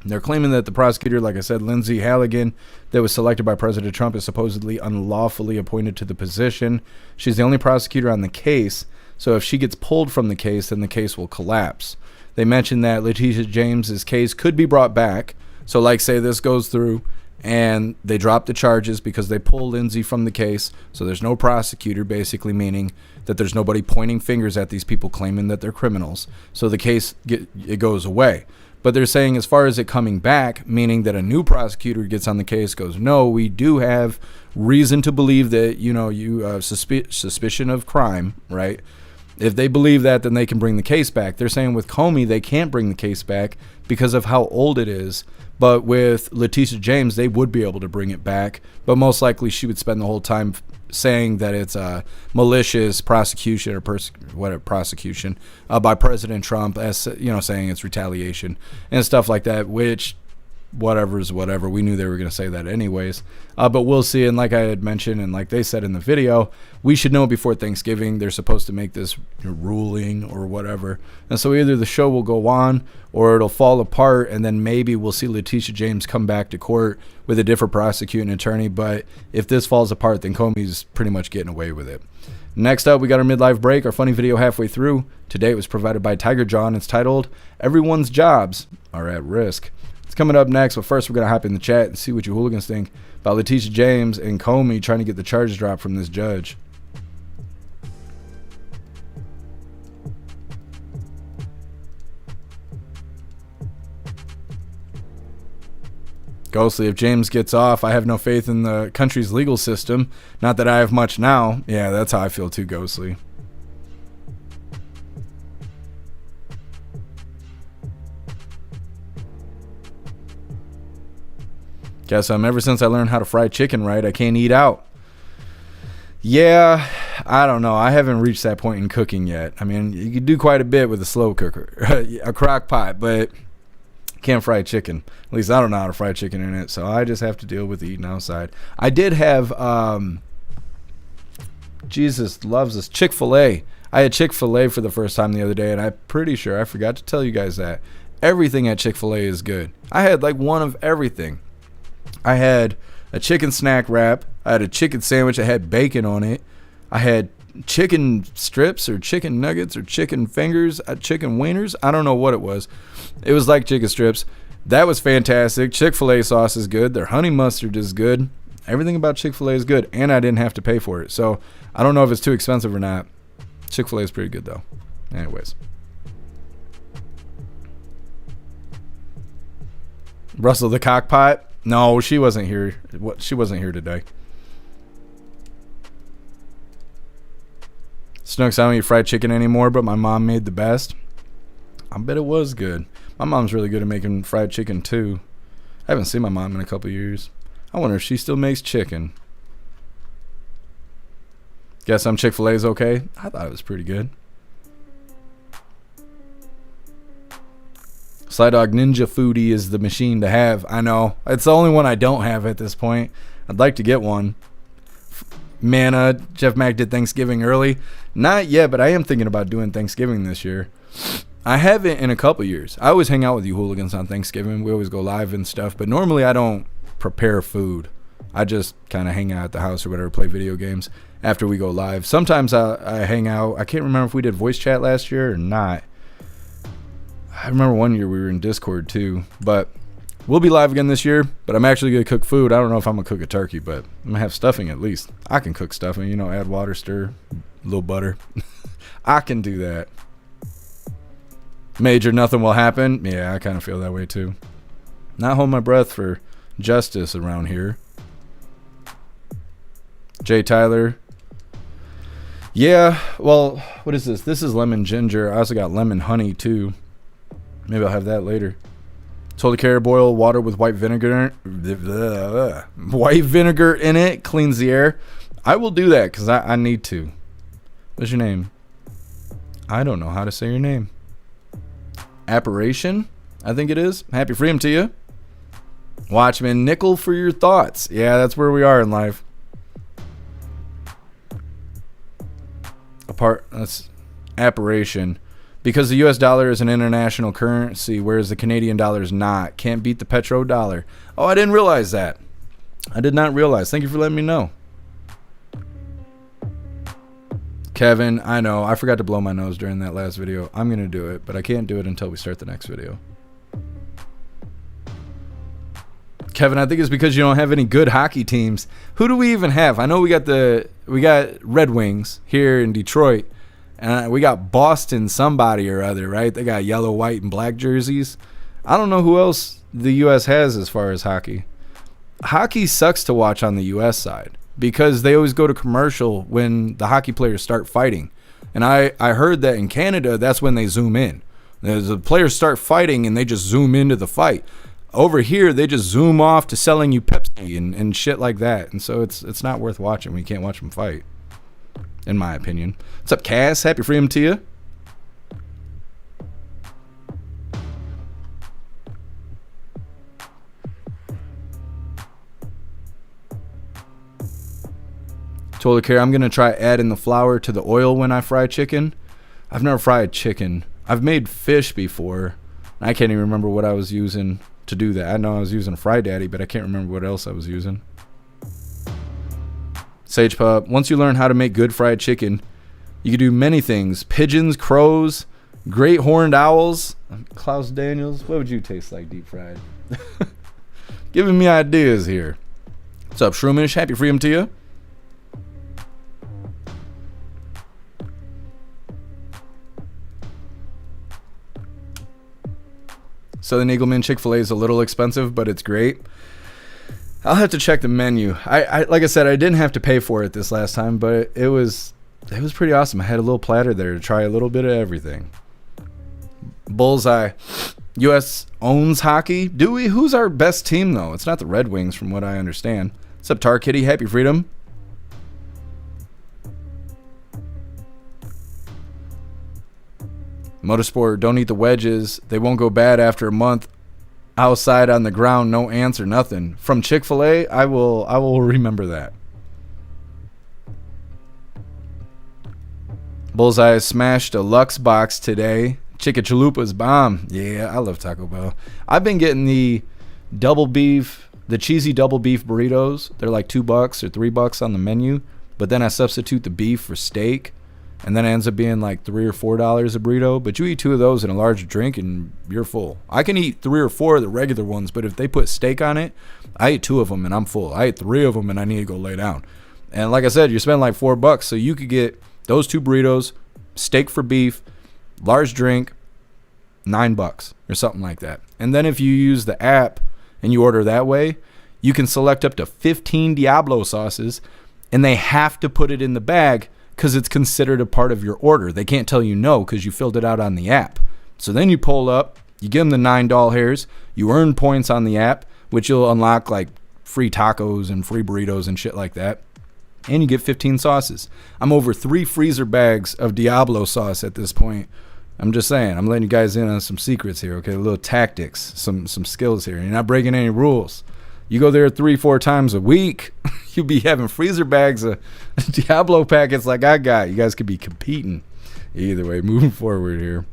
They're claiming that the prosecutor, like I said, Lindsay Halligan, that was selected by President Trump, is supposedly unlawfully appointed to the position. She's the only prosecutor on the case, so if she gets pulled from the case, then the case will collapse. They mentioned that Letitia James's case could be brought back. So, like, say this goes through, and they drop the charges because they pull Lindsay from the case, so there's no prosecutor, basically meaning that there's nobody pointing fingers at these people claiming that they're criminals. So the case, it goes away. But they're saying as far as it coming back, meaning that a new prosecutor gets on the case, goes, no, we do have reason to believe that, you know, you suspicion of crime, right? If they believe that, then they can bring the case back. They're saying with Comey, they can't bring the case back because of how old it is. But with Letitia James, they would be able to bring it back. But most likely she would spend the whole time saying that it's a malicious prosecution or prosecution by President Trump, as you know, saying it's retaliation and stuff like that, which whatever is whatever. We knew they were going to say that anyways. But we'll see. And like I had mentioned, and like they said in the video, we should know before Thanksgiving. They're supposed to make this ruling or whatever. And so either the show will go on or it'll fall apart, and then maybe we'll see Letitia James come back to court with a different prosecuting attorney. But if this falls apart, then Comey's pretty much getting away with it. Next up, we got our midlife break, our funny video halfway through. Today it was provided by Tiger Jaw, and it's titled, Everyone's Jobs Are at Risk. It's coming up next, but first we're going to hop in the chat and see what you hooligans think about Letitia James and Comey trying to get the charges dropped from this judge. Ghostly, if James gets off, I have no faith in the country's legal system. Not that I have much now. Yeah, that's how I feel too, Ghostly. Guess ever since I learned how to fry chicken right, I can't eat out. Yeah, I don't know. I haven't reached that point in cooking yet. I mean, you can do quite a bit with a slow cooker, a crock pot, but can't fry chicken. At least I don't know how to fry chicken in it, so I just have to deal with eating outside. I did have, Jesus loves us, Chick-fil-A. I had Chick-fil-A for the first time the other day, and I'm pretty sure I forgot to tell you guys that. Everything at Chick-fil-A is good. I had like one of everything. I had a chicken snack wrap. I had a chicken sandwich that had bacon on it. I had chicken strips or chicken nuggets or chicken fingers, chicken wieners. I don't know what it was. It was like chicken strips. That was fantastic. Chick-fil-A sauce is good. Their honey mustard is good. Everything about Chick-fil-A is good, and I didn't have to pay for it. So I don't know if it's too expensive or not. Chick-fil-A is pretty good, though. Anyways. Russell the Cockpot. No, she wasn't here. She wasn't here today. Snooks, I don't eat fried chicken anymore, but my mom made the best. I bet it was good. My mom's really good at making fried chicken, too. I haven't seen my mom in a couple years. I wonder if she still makes chicken. Guess some Chick-fil-A's okay? I thought it was pretty good. Sly Dog Ninja Foodie is the machine to have. I know. It's the only one I don't have at this point. I'd like to get one. Mana, Jeff Mack did Thanksgiving early. Not yet, but I am thinking about doing Thanksgiving this year. I haven't in a couple years. I always hang out with you hooligans on Thanksgiving. We always go live and stuff, but normally I don't prepare food. I just kind of hang out at the house or whatever, play video games after we go live. Sometimes I hang out. I can't remember if we did voice chat last year or not. I remember one year we were in Discord too, but we'll be live again this year. But I'm actually going to cook food. I don't know if I'm going to cook a turkey, but I'm going to have stuffing at least. I can cook stuffing, you know, add water, stir, a little butter. I can do that. Major, nothing will happen. Yeah, I kind of feel that way too. Not hold my breath for justice around here. Jay Tyler. Yeah, well, what is this? This is lemon ginger. I also got lemon honey too. Maybe I'll have that later. Totally care, boil water with white vinegar. White vinegar in it cleans the air. I will do that because I need to. What's your name? I don't know how to say your name. Apparition, I think it is. Happy freedom to you. Watchman, nickel for your thoughts. Yeah, that's where we are in life. That's apparition. Because the US dollar is an international currency, whereas the Canadian dollar is not. Can't beat the petrodollar. Oh, I didn't realize that. I did not realize. Thank you for letting me know. Kevin, I know. I forgot to blow my nose during that last video. I'm going to do it, but I can't do it until we start the next video. Kevin, I think it's because you don't have any good hockey teams. Who do we even have? I know we got Red Wings here in Detroit, and we got Boston somebody or other, right? They got yellow, white, and black jerseys. I don't know who else the U.S. has as far as hockey. Hockey sucks to watch on the U.S. side because they always go to commercial when the hockey players start fighting. And I heard that in Canada, that's when they zoom in. The players start fighting and they just zoom into the fight. Over here, they just zoom off to selling you Pepsi and shit like that. And so it's not worth watching when you can't watch them fight, in my opinion. What's up, Cass? Happy freedom to you. Totally care. I'm going to try adding the flour to the oil when I fry chicken. I've never fried chicken. I've made fish before. I can't even remember what I was using to do that. I know I was using Fry Daddy, but I can't remember what else I was using. Sage Pup, once you learn how to make good fried chicken, you can do many things. Pigeons, crows, great horned owls. Klaus Daniels, what would you taste like deep fried? Giving me ideas here. What's up, Shroomish? Happy freedom to you. Southern Eagleman Chick-fil-A is a little expensive, but it's great. I'll have to check the menu. I like I said, I didn't have to pay for it this last time, but it was pretty awesome. I had a little platter there to try a little bit of everything. Bullseye. U.S. owns hockey. Do we? Who's our best team, though? It's not the Red Wings, from what I understand. What's up, Tar Kitty? Happy freedom. Motorsport, don't eat the wedges. They won't go bad after a month. Outside on the ground, no ants or nothing. From Chick-fil-A, I will remember that. Bullseye smashed a Lux box today. Chicken chalupa's bomb. Yeah, I love Taco Bell. I've been getting the cheesy double beef burritos. They're like $2 or $3 on the menu, but then I substitute the beef for steak. And then it ends up being like $3 or $4 a burrito. But you eat 2 of those in a large drink and you're full. I can eat 3 or 4 of the regular ones, but if they put steak on it, I eat 2 of them and I'm full. I eat 3 of them and I need to go lay down. And like I said, you spend like $4, so you could get those 2 burritos, steak for beef, large drink, $9 or something like that. And then if you use the app and you order that way, you can select up to 15 Diablo sauces, and they have to put it in the bag because it's considered a part of your order. They can't tell you no because you filled it out on the app. So then you pull up, you give them the $9 hairs, you earn points on the app, which you'll unlock like free tacos and free burritos and shit like that. And you get 15 sauces. I'm over 3 freezer bags of Diablo sauce at this point. I'm just saying. I'm letting you guys in on some secrets here, okay? A little tactics, some skills here. You're not breaking any rules. You go there 3-4 times a week, you'll be having freezer bags of Diablo packets like I got. You guys could be competing. Either way, moving forward here.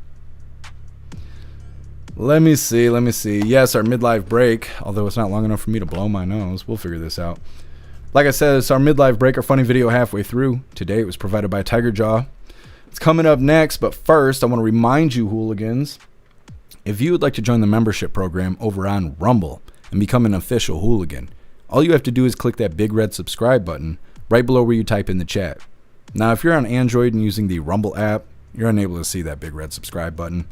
Let me see. Yes, our midlife break, although it's not long enough for me to blow my nose. We'll figure this out. Like I said, it's our midlife break, our funny video halfway through. Today it was provided by Tiger Jaw. It's coming up next, but first I want to remind you, hooligans, if you would like to join the membership program over on Rumble and become an official hooligan, all you have to do is click that big red subscribe button right below where you type in the chat. Now, if you're on Android and using the Rumble app, you're unable to see that big red subscribe button.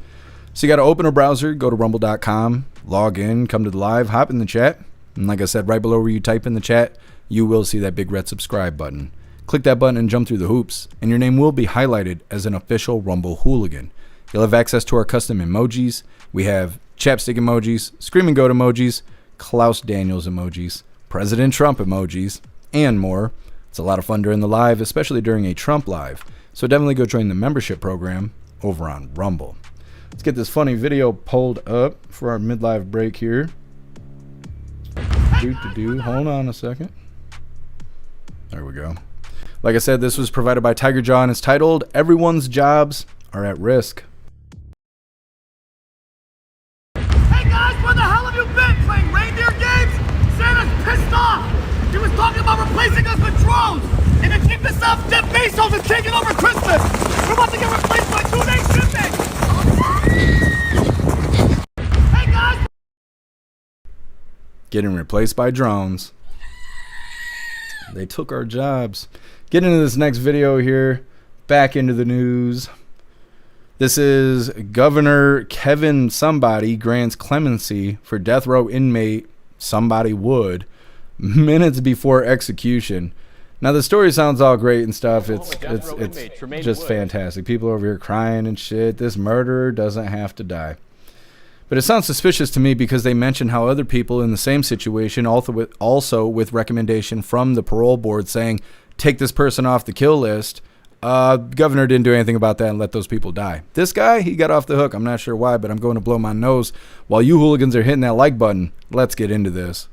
So you got to open a browser, go to rumble.com, log in, come to the live, hop in the chat. And like I said, right below where you type in the chat, you will see that big red subscribe button. Click that button and jump through the hoops, and your name will be highlighted as an official Rumble hooligan. You'll have access to our custom emojis. We have chapstick emojis, screaming goat emojis, Klaus Daniels emojis, President Trump emojis, and more. It's a lot of fun during the live, especially during a Trump live. So definitely go join the membership program over on Rumble. Let's get this funny video pulled up for our midlife break here. Hold on a second. There we go. Like I said, this was provided by Tiger Jaw and it's titled, Everyone's Jobs Are at Risk. Hey guys, where the hell have you been? Playing reindeer games? Santa's pissed off. He was talking about replacing us with drones. And to keep this up, Jeff Bezos is taking over Christmas. We're about to get replaced by 2-day shipping. Hey guys! Getting replaced by drones. They took our jobs. Get into this next video here. Back into the news. This is Governor Kevin Somebody grants clemency for death row inmate Somebody Wood minutes before execution. Now the story sounds all great and stuff. It's just fantastic. People over here crying and shit. This murderer doesn't have to die. But it sounds suspicious to me because they mention how other people in the same situation, also with recommendation from the parole board saying, take this person off the kill list. Governor didn't do anything about that and let those people die. This guy, he got off the hook. I'm not sure why, but I'm going to blow my nose while you hooligans are hitting that like button. Let's get into this.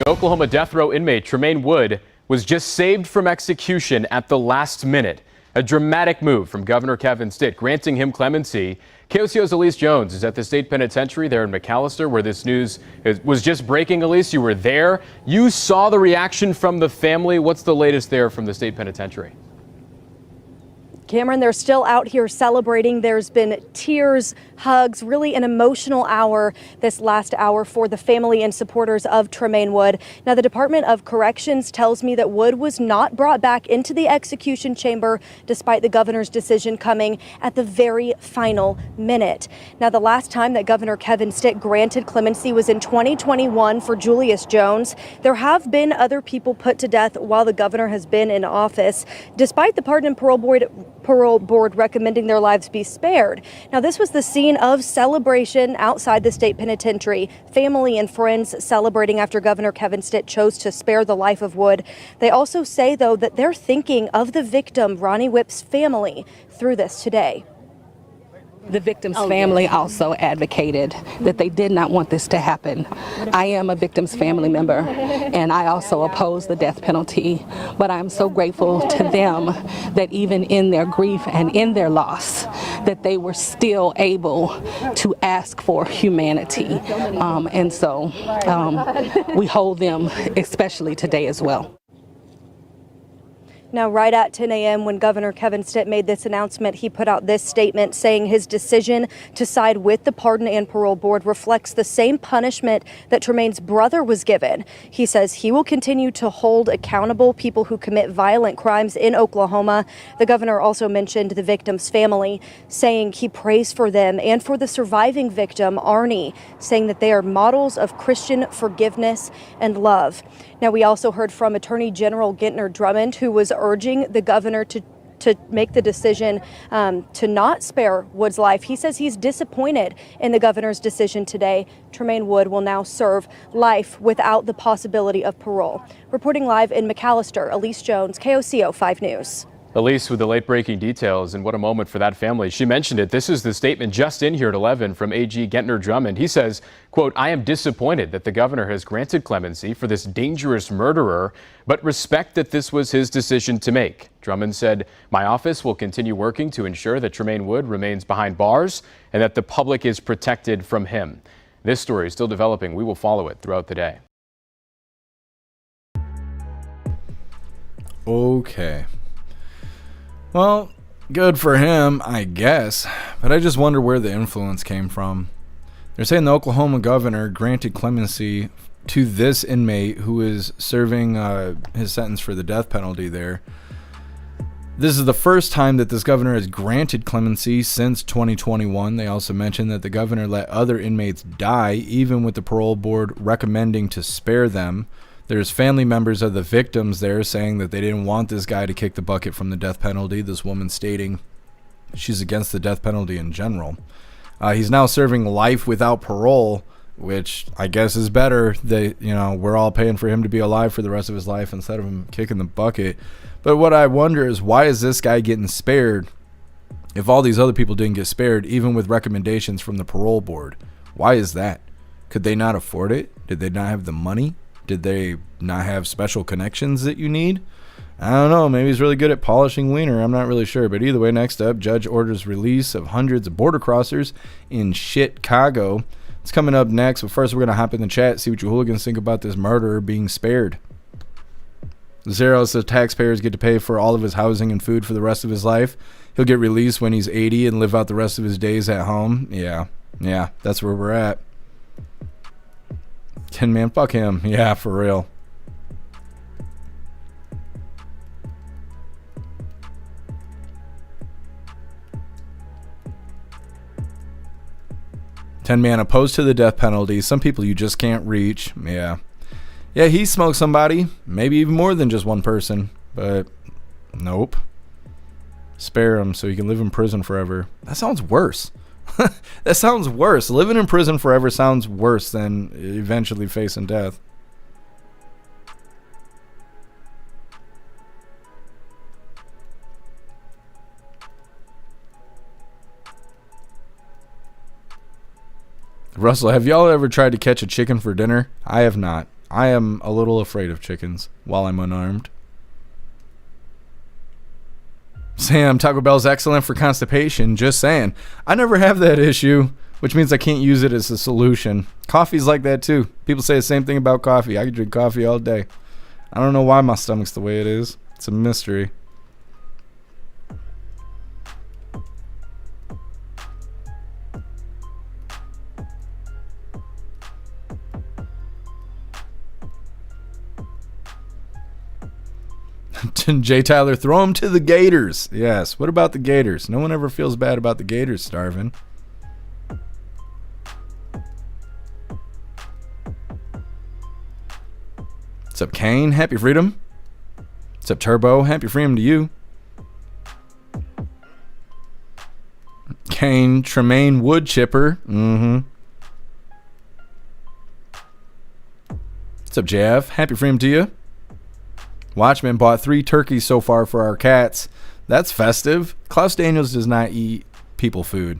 Oklahoma death row inmate Tremaine Wood was just saved from execution at the last minute. A dramatic move from Governor Kevin Stitt, granting him clemency. KOCO's Elise Jones is at the state penitentiary there in McAllister, where this news was just breaking. Elise, you were there. You saw the reaction from the family. What's the latest there from the state penitentiary? Cameron, they're still out here celebrating. There's been tears, hugs, really an emotional hour this last hour for the family and supporters of Tremaine Wood. Now, the Department of Corrections tells me that Wood was not brought back into the execution chamber despite the governor's decision coming at the very final minute. Now, the last time that Governor Kevin Stitt granted clemency was in 2021 for Julius Jones. There have been other people put to death while the governor has been in office, despite the Pardon and Parole Board recommending their lives be spared. Now, this was the scene of celebration outside the state penitentiary. Family and friends celebrating after Governor Kevin Stitt chose to spare the life of Wood. They also say, though, that they're thinking of the victim, Ronnie Whipp's family, through this today. The victim's family also advocated that they did not want this to happen. I am a victim's family member, and I also oppose the death penalty, but I'm so grateful to them that even in their grief and in their loss, that they were still able to ask for humanity. And so we hold them especially today as well. Now, right at 10 a.m. when Governor Kevin Stitt made this announcement, he put out this statement saying his decision to side with the Pardon and Parole Board reflects the same punishment that Tremaine's brother was given. He says he will continue to hold accountable people who commit violent crimes in Oklahoma. The governor also mentioned the victim's family, saying he prays for them and for the surviving victim, Arnie, saying that they are models of Christian forgiveness and love. Now, we also heard from Attorney General Gentner Drummond, who was urging the governor to make the decision to not spare Wood's life. He says he's disappointed in the governor's decision today. Tremaine Wood will now serve life without the possibility of parole. Reporting live in McAllister, Elise Jones, KOCO 5 News. Elise with the late-breaking details, and what a moment for that family. She mentioned it. This is the statement just in here at 11 from AG Gentner Drummond. He says, quote, "I am disappointed that the governor has granted clemency for this dangerous murderer, but respect that this was his decision to make." Drummond said, "My office will continue working to ensure that Tremaine Wood remains behind bars and that the public is protected from him." This story is still developing. We will follow it throughout the day. Okay. Well, good for him, I guess, but I just wonder where the influence came from. They're saying the Oklahoma governor granted clemency to this inmate who is serving his sentence for the death penalty there. This is the first time that this governor has granted clemency since 2021. They also mentioned that the governor let other inmates die, even with the parole board recommending to spare them. There's family members of the victims there saying that they didn't want this guy to kick the bucket from the death penalty. This woman stating she's against the death penalty in general. He's now serving life without parole, which I guess is better. We're all paying for him to be alive for the rest of his life instead of him kicking the bucket. But what I wonder is, why is this guy getting spared if all these other people didn't get spared, even with recommendations from the parole board? Why is that? Could they not afford it? Did they not have the money? Did they not have special connections that you need? I don't know. Maybe he's really good at polishing wiener. I'm not really sure. But either way, next up, judge orders release of hundreds of border crossers in Chicago. It's coming up next. But first, we're going to hop in the chat, see what you hooligans think about this murderer being spared. Zero says taxpayers get to pay for all of his housing and food for the rest of his life. He'll get released when he's 80 and live out the rest of his days at home. Yeah, that's where we're at. 10-man, fuck him. Yeah, for real. "10-man opposed to the death penalty. Some people you just can't reach." Yeah, he smoked somebody. Maybe even more than just one person. But nope. Spare him so he can live in prison forever. That sounds worse. That sounds worse. Living in prison forever sounds worse than eventually facing death. Russell, have y'all ever tried to catch a chicken for dinner? I have not. I am a little afraid of chickens while I'm unarmed. Sam, Taco Bell's excellent for constipation. Just saying. I never have that issue, which means I can't use it as a solution. Coffee's like that too. People say the same thing about coffee. I could drink coffee all day. I don't know why my stomach's the way it is. It's a mystery. Jay Tyler, throw him to the Gators. Yes. What about the Gators? No one ever feels bad about the Gators starving. What's up, Kane? Happy freedom. What's up, Turbo? Happy freedom to you. Kane, Tremaine Wood Chipper. What's up, JF? Happy freedom to you. Watchman bought 3 turkeys so far for our cats. That's festive. Klaus Daniels does not eat people food.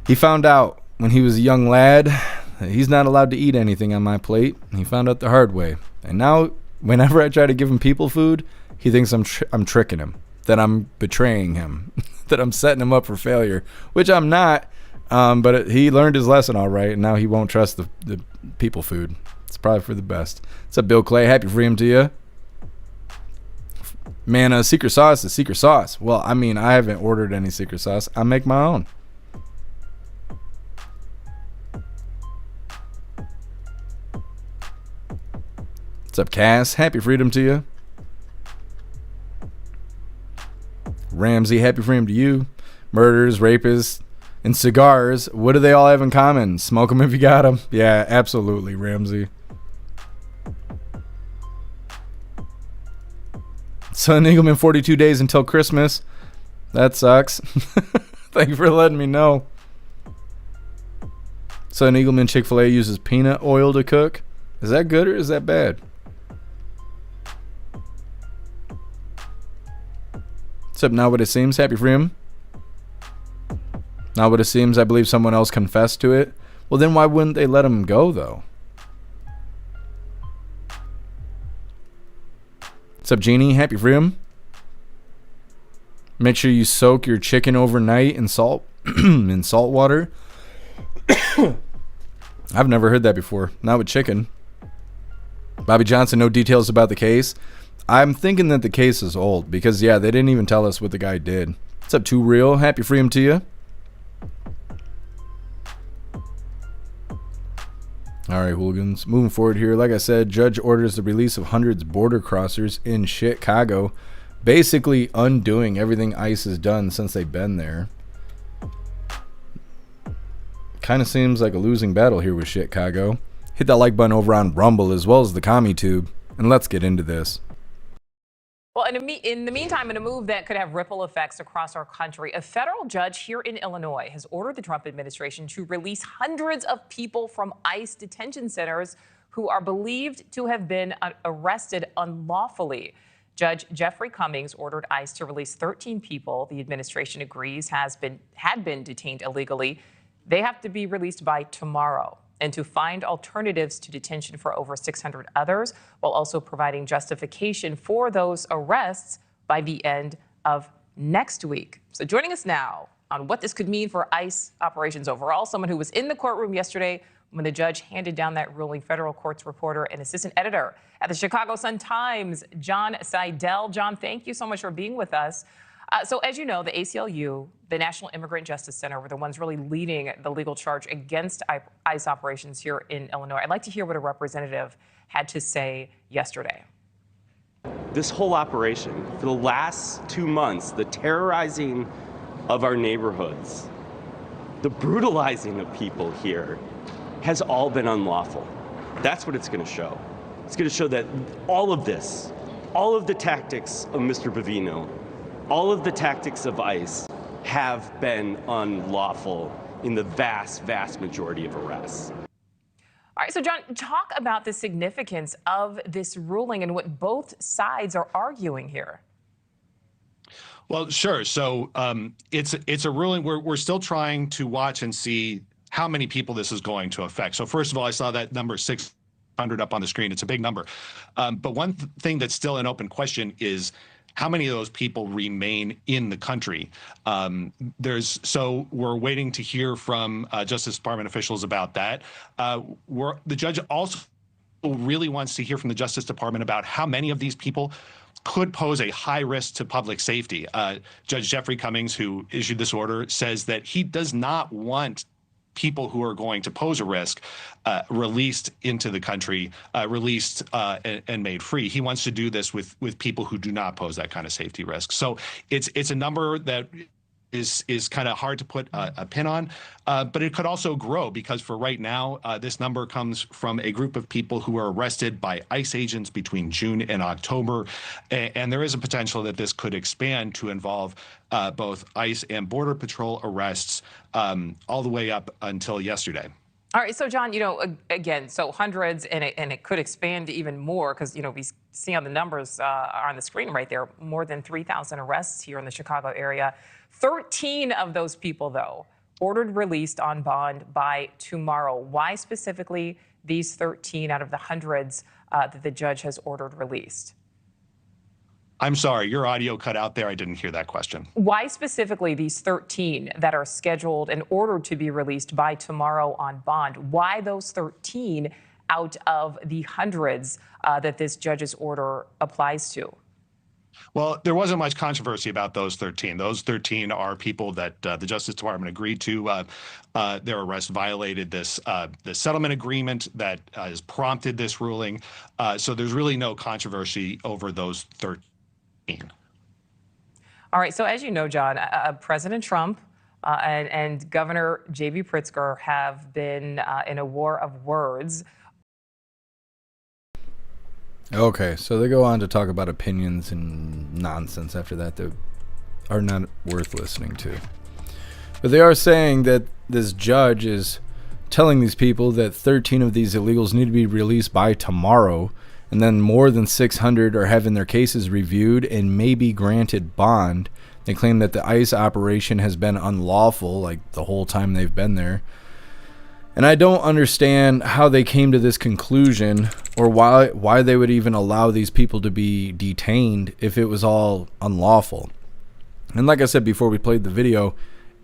He found out when he was a young lad that he's not allowed to eat anything on my plate. He found out the hard way. And now, whenever I try to give him people food, he thinks I'm tricking him, that I'm betraying him, that I'm setting him up for failure, which I'm not. But he learned his lesson all right, and now he won't trust the people food. It's probably for the best. What's up, Bill Clay? Happy freedom to you. Man, secret sauce is secret sauce. Well, I mean, I haven't ordered any secret sauce. I make my own. What's up, Cass? Happy freedom to you. Ramsey, happy freedom to you. Murders, rapists, and cigars. What do they all have in common? Smoke them if you got them. Yeah, absolutely, Ramsey. Son Eagleman, 42 days until Christmas. That sucks. Thank you for letting me know. Son Eagleman, Chick-fil-A uses peanut oil to cook. Is that good or is that bad? Except not what it seems. Happy for him. Not what it seems. I believe someone else confessed to it. Well, then why wouldn't they let him go, though? What's up, Jeannie? Happy for him. Make sure you soak your chicken overnight in salt in salt water. I've never heard that before. Not with chicken. Bobby Johnson, no details about the case. I'm thinking that the case is old because, yeah, they didn't even tell us what the guy did. What's up, Too Real? Happy freedom to you. All right, hooligans. Moving forward here, like I said, judge orders the release of hundreds border crossers in Chicago, basically undoing everything ICE has done since they've been there. Kind of seems like a losing battle here with Chicago. Hit that like button over on Rumble as well as the CommuTube, and let's get into this. Well, in the meantime, in a move that could have ripple effects across our country, a federal judge here in Illinois has ordered the Trump administration to release hundreds of people from ICE detention centers who are believed to have been arrested unlawfully. Judge Jeffrey Cummings ordered ICE to release 13 people the administration agrees had been detained illegally. They have to be released by tomorrow, and to find alternatives to detention for over 600 others, while also providing justification for those arrests by the end of next week. So joining us now on what this could mean for ICE operations overall, someone who was in the courtroom yesterday when the judge handed down that ruling, federal courts reporter and assistant editor at the Chicago Sun-Times, John Seidel. John, thank you so much for being with us. So as you know, the ACLU, the National Immigrant Justice Center, were the ones really leading the legal charge against ICE operations here in Illinois. I'd like to hear what a representative had to say yesterday. This whole operation, for the last 2 months, the terrorizing of our neighborhoods, the brutalizing of people here, has all been unlawful. That's what it's going to show. It's going to show that all of this, all of the tactics of Mr. Bavino, all of the tactics of ICE have been unlawful in the vast, vast majority of arrests. All right, so John, talk about the significance of this ruling and what both sides are arguing here. Well, sure. So it's a ruling. We're still trying to watch and see how many people this is going to affect. So first of all, I saw that number 600 up on the screen. It's a big number. But one thing that's still an open question is how many of those people remain in the country. So we're waiting to hear from Justice Department officials about that. The judge also really wants to hear from the Justice Department about how many of these people could pose a high risk to public safety. Judge Jeffrey Cummings, who issued this order, says that he does not want people who are going to pose a risk released into the country, released and made free. He wants to do this with people who do not pose that kind of safety risk. So it's a number that is kind of hard to put a pin on, but it could also grow because for right now, this number comes from a group of people who were arrested by ICE agents between June and October. And there is a potential that this could expand to involve both ICE and Border Patrol arrests all the way up until yesterday. All right, so John, again, so hundreds, and it could expand even more because, we see on the numbers are on the screen right there, more than 3,000 arrests here in the Chicago area. 13 of those people, though, ordered released on bond by tomorrow. Why specifically these 13 out of the hundreds that the judge has ordered released? I'm sorry, your audio cut out there. I didn't hear that question. Why specifically these 13 that are scheduled and ordered to be released by tomorrow on bond? Why those 13 out of the hundreds that this judge's order applies to? Well, there wasn't much controversy about those 13. Those 13 are people that the Justice Department agreed to. Their arrest violated the settlement agreement that has prompted this ruling. So there's really no controversy over those 13. All right. So as you know, John, President Trump and Governor J.B. Pritzker have been in a war of words. Okay, so they go on to talk about opinions and nonsense after that are not worth listening to. But they are saying that this judge is telling these people that 13 of these illegals need to be released by tomorrow, and then more than 600 are having their cases reviewed and may be granted bond. They claim that the ICE operation has been unlawful, like the whole time they've been there. And I don't understand how they came to this conclusion, or why they would even allow these people to be detained if it was all unlawful. And like I said before we played the video,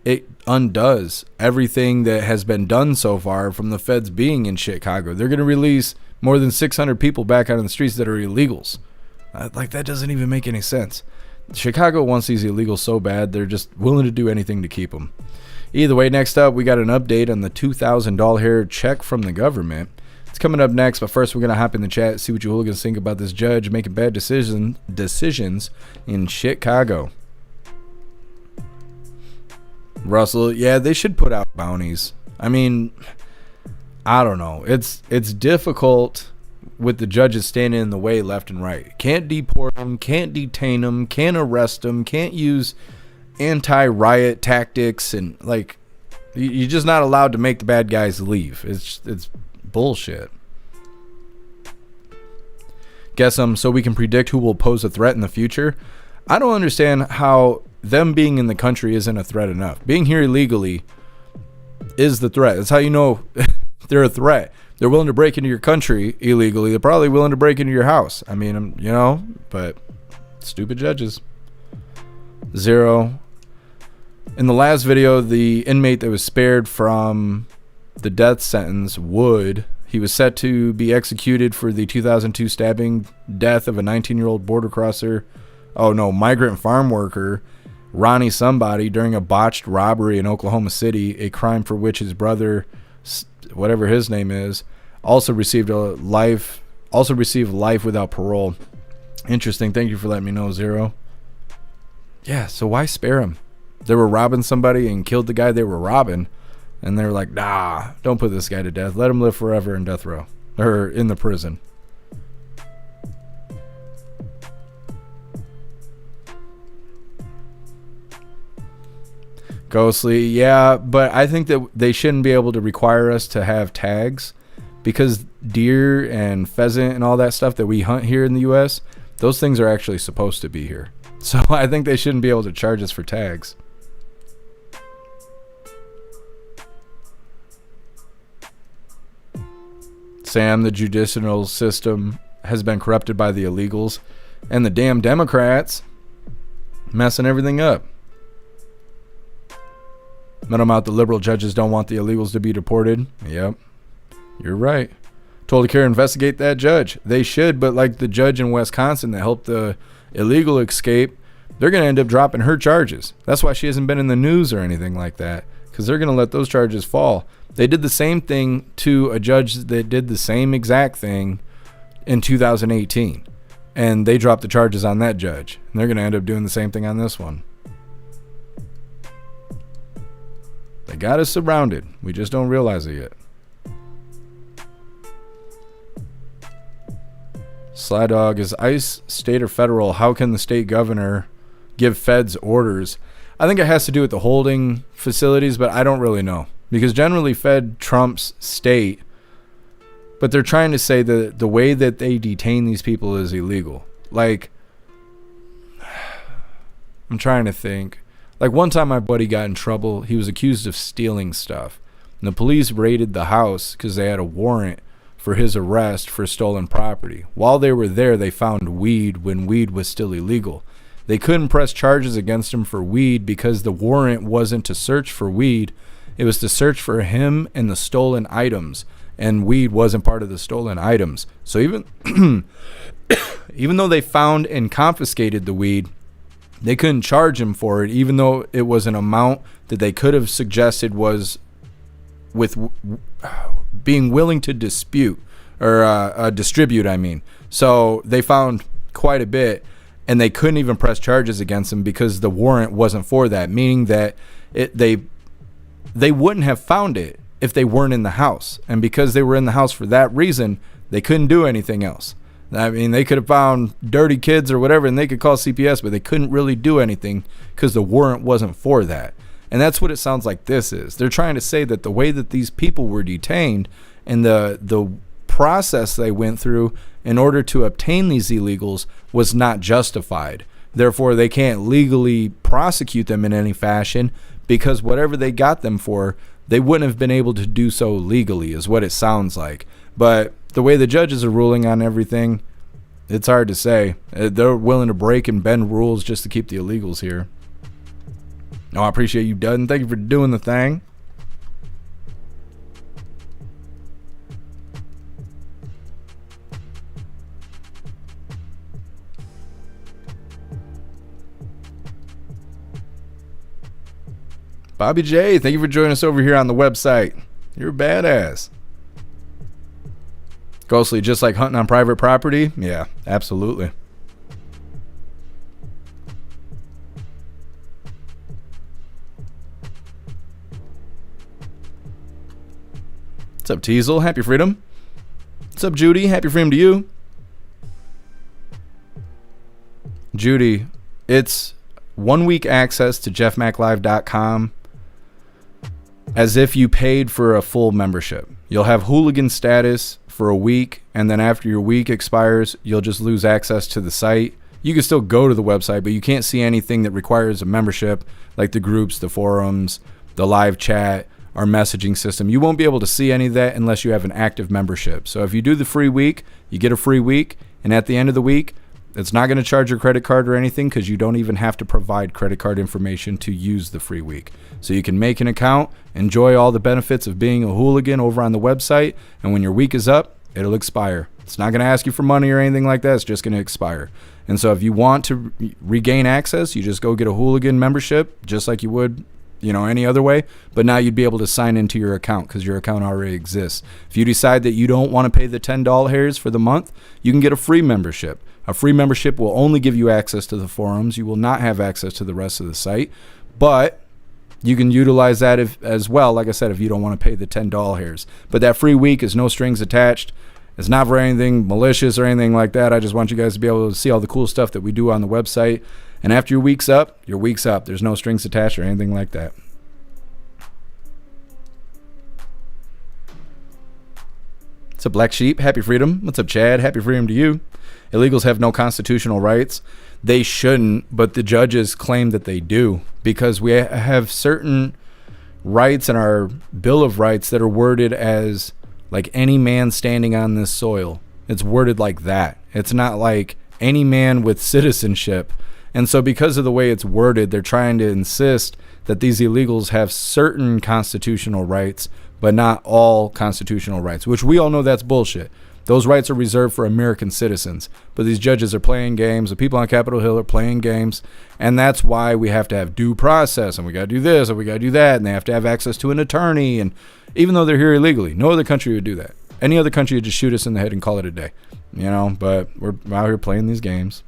it undoes everything that has been done so far from the feds being in Chicago. They're going to release more than 600 people back out on the streets that are illegals. Like, that doesn't even make any sense. Chicago wants these illegals so bad, they're just willing to do anything to keep them. Either way, next up, we got an update on the $2,000 check from the government. It's coming up next, but first we're going to hop in the chat, see what you hooligans think about this judge making bad decisions in Chicago. Russell, yeah, they should put out bounties. I mean, I don't know. It's difficult with the judges standing in the way left and right. Can't deport them, can't detain them, can't arrest them, can't use anti-riot tactics, and like, you're just not allowed to make the bad guys leave. It's bullshit. Guess so we can predict who will pose a threat in the future. I don't understand how them being in the country isn't a threat enough. Being here illegally is the threat. That's how you know they're a threat. They're willing to break into your country illegally. They're probably willing to break into your house. I mean, you know, but stupid judges. Zero. In the last video, the inmate that was spared from the death sentence, Wood, he was set to be executed for the 2002 stabbing death of a 19-year-old border crosser. Oh no, migrant farm worker, Ronnie somebody, during a botched robbery in Oklahoma City, a crime for which his brother, whatever his name is, also received life without parole. Interesting. Thank you for letting me know, Zero. Yeah, so why spare him? They were robbing somebody and killed the guy they were robbing, and they were like, nah, don't put this guy to death. Let him live forever in death row, or in the prison. Ghostly, yeah, but I think that they shouldn't be able to require us to have tags, because deer and pheasant and all that stuff that we hunt here in the U.S., those things are actually supposed to be here. So I think they shouldn't be able to charge us for tags. Sam, the judicial system has been corrupted by the illegals and the damn Democrats messing everything up. Metamount, the liberal judges don't want the illegals to be deported. Yep, you're right. Told to care investigate that judge. They should, but like the judge in Wisconsin that helped the illegal escape, they're going to end up dropping her charges. That's why she hasn't been in the news or anything like that, because they're going to let those charges fall. They did the same thing to a judge that did the same exact thing in 2018, and they dropped the charges on that judge, and they're going to end up doing the same thing on this one. They got us surrounded. We just don't realize it yet. Sly Dog, is ICE state or federal? How can the state governor give feds orders? I think it has to do with the holding facilities, but I don't really know, because generally fed trumps state, but they're trying to say that the way that they detain these people is illegal. Like, I'm trying to think. Like, one time my buddy got in trouble. He was accused of stealing stuff, and the police raided the house because they had a warrant for his arrest for stolen property. While they were there, they found weed when weed was still illegal. They couldn't press charges against him for weed because the warrant wasn't to search for weed. It was to search for him and the stolen items, and weed wasn't part of the stolen items. So even though they found and confiscated the weed, they couldn't charge him for it, even though it was an amount that they could have suggested was with being willing to dispute or distribute, I mean. So they found quite a bit, and they couldn't even press charges against him because the warrant wasn't for that, meaning that they wouldn't have found it if they weren't in the house. And because they were in the house for that reason, they couldn't do anything else. I mean, they could have found dirty kids or whatever, and they could call CPS, but they couldn't really do anything because the warrant wasn't for that. And that's what it sounds like this is. They're trying to say that the way that these people were detained and the process they went through in order to obtain these illegals was not justified. Therefore, they can't legally prosecute them in any fashion because whatever they got them for, they wouldn't have been able to do so legally, is what it sounds like. But the way the judges are ruling on everything, it's hard to say. They're willing to break and bend rules just to keep the illegals here. No, I appreciate you, Dudden. Thank you for doing the thing. Bobby J, thank you for joining us over here on the website. You're a badass. Ghostly, just like hunting on private property? Yeah, absolutely. What's up, Teasel? Happy freedom. What's up, Judy? Happy freedom to you. Judy, it's 1 week access to jeffmaclive.com as if you paid for a full membership. You'll have hooligan status for a week, and then after your week expires, you'll just lose access to the site. You can still go to the website, but you can't see anything that requires a membership, like the groups, the forums, the live chat, our messaging system. You won't be able to see any of that unless you have an active membership. So if you do the free week, you get a free week, and at the end of the week, it's not going to charge your credit card or anything because you don't even have to provide credit card information to use the free week. So you can make an account, enjoy all the benefits of being a hooligan over on the website, and when your week is up, it'll expire. It's not going to ask you for money or anything like that. It's just going to expire. And so if you want to regain access, you just go get a hooligan membership just like you would, any other way. But now you'd be able to sign into your account because your account already exists. If you decide that you don't want to pay the $10 for the month, you can get a free membership. A free membership will only give you access to the forums. You will not have access to the rest of the site, but you can utilize that as well. Like I said, if you don't want to pay the $10. But that free week is no strings attached. It's not for anything malicious or anything like that. I just want you guys to be able to see all the cool stuff that we do on the website. And after your week's up, your week's up. There's no strings attached or anything like that. What's up, Black Sheep? Happy freedom. What's up, Chad? Happy freedom to you. Illegals have no constitutional rights. They shouldn't, but the judges claim that they do because we have certain rights in our Bill of Rights that are worded as like any man standing on this soil. It's worded like that. It's not like any man with citizenship. And so because of the way it's worded, they're trying to insist that these illegals have certain constitutional rights, but not all constitutional rights, which we all know that's bullshit. Those rights are reserved for American citizens. But these judges are playing games. The people on Capitol Hill are playing games. And that's why we have to have due process. And we got to do this and we got to do that. And they have to have access to an attorney. And even though they're here illegally, no other country would do that. Any other country would just shoot us in the head and call it a day. But we're out here playing these games.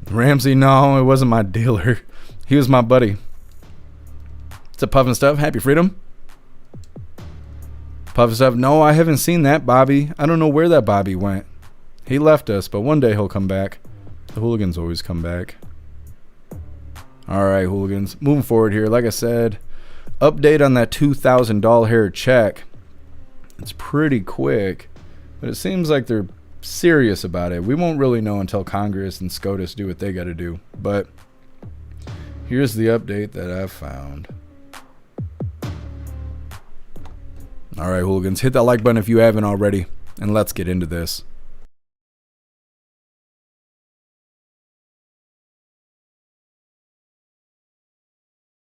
Ramsey, no, it wasn't my dealer. He was my buddy. It's a Puffin Stuff. Happy freedom. Puffin Stuff. No, I haven't seen that Bobby. I don't know where that Bobby went. He left us, but one day he'll come back. The hooligans always come back. All right, hooligans. Moving forward here. Like I said, update on that $2,000 check. It's pretty quick, but it seems like they're serious about it. We won't really know until Congress and SCOTUS do what they got to do. But here's the update that I've found. All right, hooligans, hit that like button if you haven't already, and let's get into this.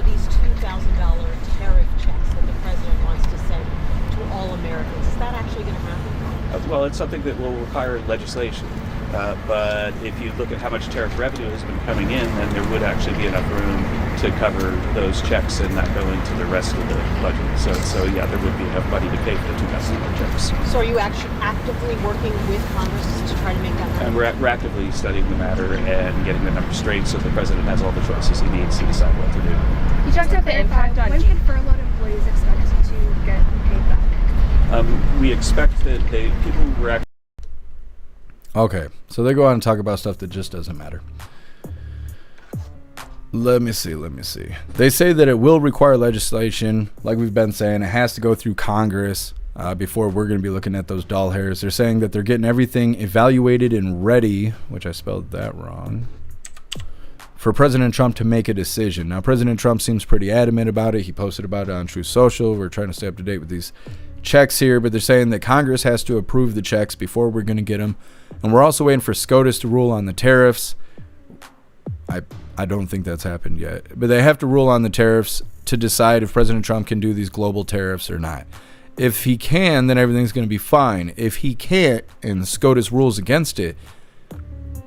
These $2,000 tariff checks that the president wants to send to all Americans, is that actually going to happen? Well, it's something that will require legislation. But if you look at how much tariff revenue has been coming in, then there would actually be enough room to cover those checks and not go into the rest of the budget. So yeah, there would be enough money to pay for the $2,000 checks. So are you actually actively working with Congress to try to make that happen? And we're actively studying the matter and getting the numbers straight so the president has all the choices he needs to decide what to do. You talked about the impact on... When can furloughed employees expect to get paid back? We expect that people who were actually... Okay, so they go on and talk about stuff that just doesn't matter. Let me see. They say that it will require legislation. Like we've been saying, it has to go through Congress before we're going to be looking at those doll hairs. They're saying that they're getting everything evaluated and ready, which I spelled that wrong, for President Trump to make a decision. Now, President Trump seems pretty adamant about it. He posted about it on Truth Social. We're trying to stay up to date with these checks here, but they're saying that Congress has to approve the checks before we're going to get them. And we're also waiting for SCOTUS to rule on the tariffs. I don't think that's happened yet, but they have to rule on the tariffs to decide if President Trump can do these global tariffs or not. If he can, then everything's going to be fine. If he can't and SCOTUS rules against it,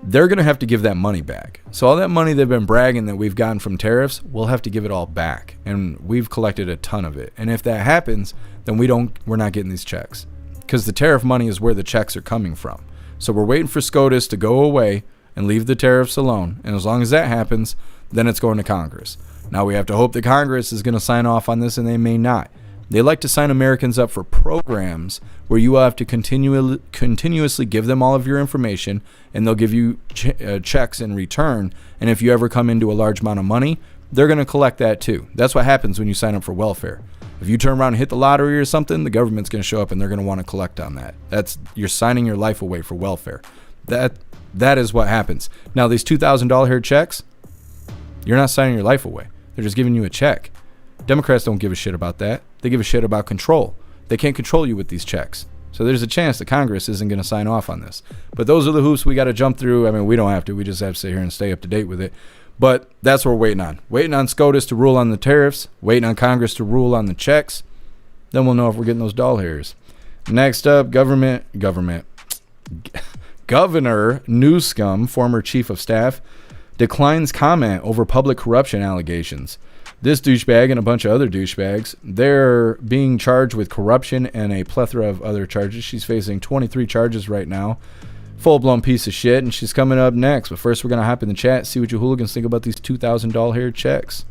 they're going to have to give that money back. So all that money they've been bragging that we've gotten from tariffs, we'll have to give it all back. And we've collected a ton of it. And if that happens, then we're not getting these checks, because the tariff money is where the checks are coming from. So we're waiting for SCOTUS to go away and leave the tariffs alone. And as long as that happens, then it's going to Congress. Now we have to hope that Congress is going to sign off on this, and they may not. They like to sign Americans up for programs where you will have to continuously give them all of your information, and they'll give you checks in return. And if you ever come into a large amount of money, they're going to collect that too. That's what happens when you sign up for welfare. If you turn around and hit the lottery or something, the government's going to show up and they're going to want to collect on that. You're signing your life away for welfare. That is what happens. Now, these $2,000 hair checks, you're not signing your life away. They're just giving you a check. Democrats don't give a shit about that. They give a shit about control. They can't control you with these checks. So there's a chance that Congress isn't going to sign off on this. But those are the hoops we got to jump through. I mean, we don't have to. We just have to sit here and stay up to date with it. But that's what we're waiting on. Waiting on SCOTUS to rule on the tariffs. Waiting on Congress to rule on the checks. Then we'll know if we're getting those doll hairs. Next up, Governor Newsom, former chief of staff, declines comment over public corruption allegations. This douchebag and a bunch of other douchebags, they're being charged with corruption and a plethora of other charges. She's facing 23 charges right now. Full-blown piece of shit, and she's coming up next. But first, we're going to hop in the chat, see what you hooligans think about these $2,000 hair checks.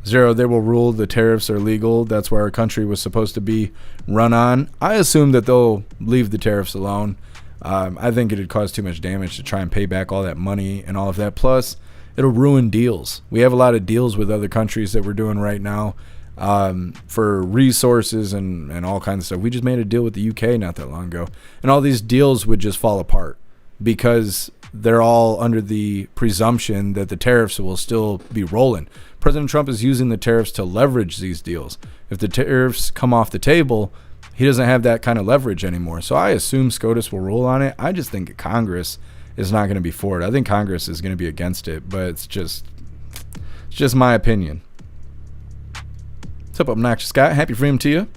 Zero, they will rule the tariffs are legal. That's where our country was supposed to be run on. I assume that they'll leave the tariffs alone. I think it'd cause too much damage to try and pay back all that money and all of that. Plus, it'll ruin deals. We have a lot of deals with other countries that we're doing right now for resources and all kinds of stuff. We just made a deal with the UK not that long ago. And all these deals would just fall apart because they're all under the presumption that the tariffs will still be rolling. President Trump is using the tariffs to leverage these deals. If the tariffs come off the table, he doesn't have that kind of leverage anymore. So I assume SCOTUS will rule on it. I just think Congress is not going to be for it. I think Congress is going to be against it, but it's just my opinion. What's up, Obnoxious Scott? Happy freedom to you.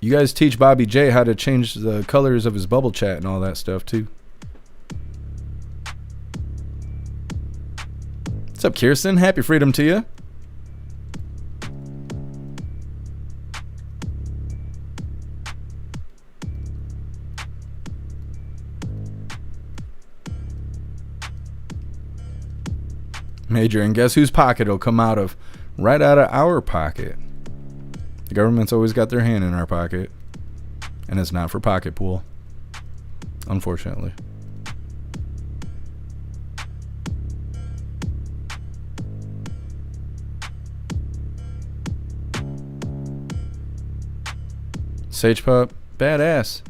You guys teach Bobby J how to change the colors of his bubble chat and all that stuff too. What's up, Kirsten? Happy freedom to you. Major, and guess whose pocket it'll come out of? Right out of our pocket. The government's always got their hand in our pocket, and it's not for pocket pool, unfortunately. Sage Pup, badass.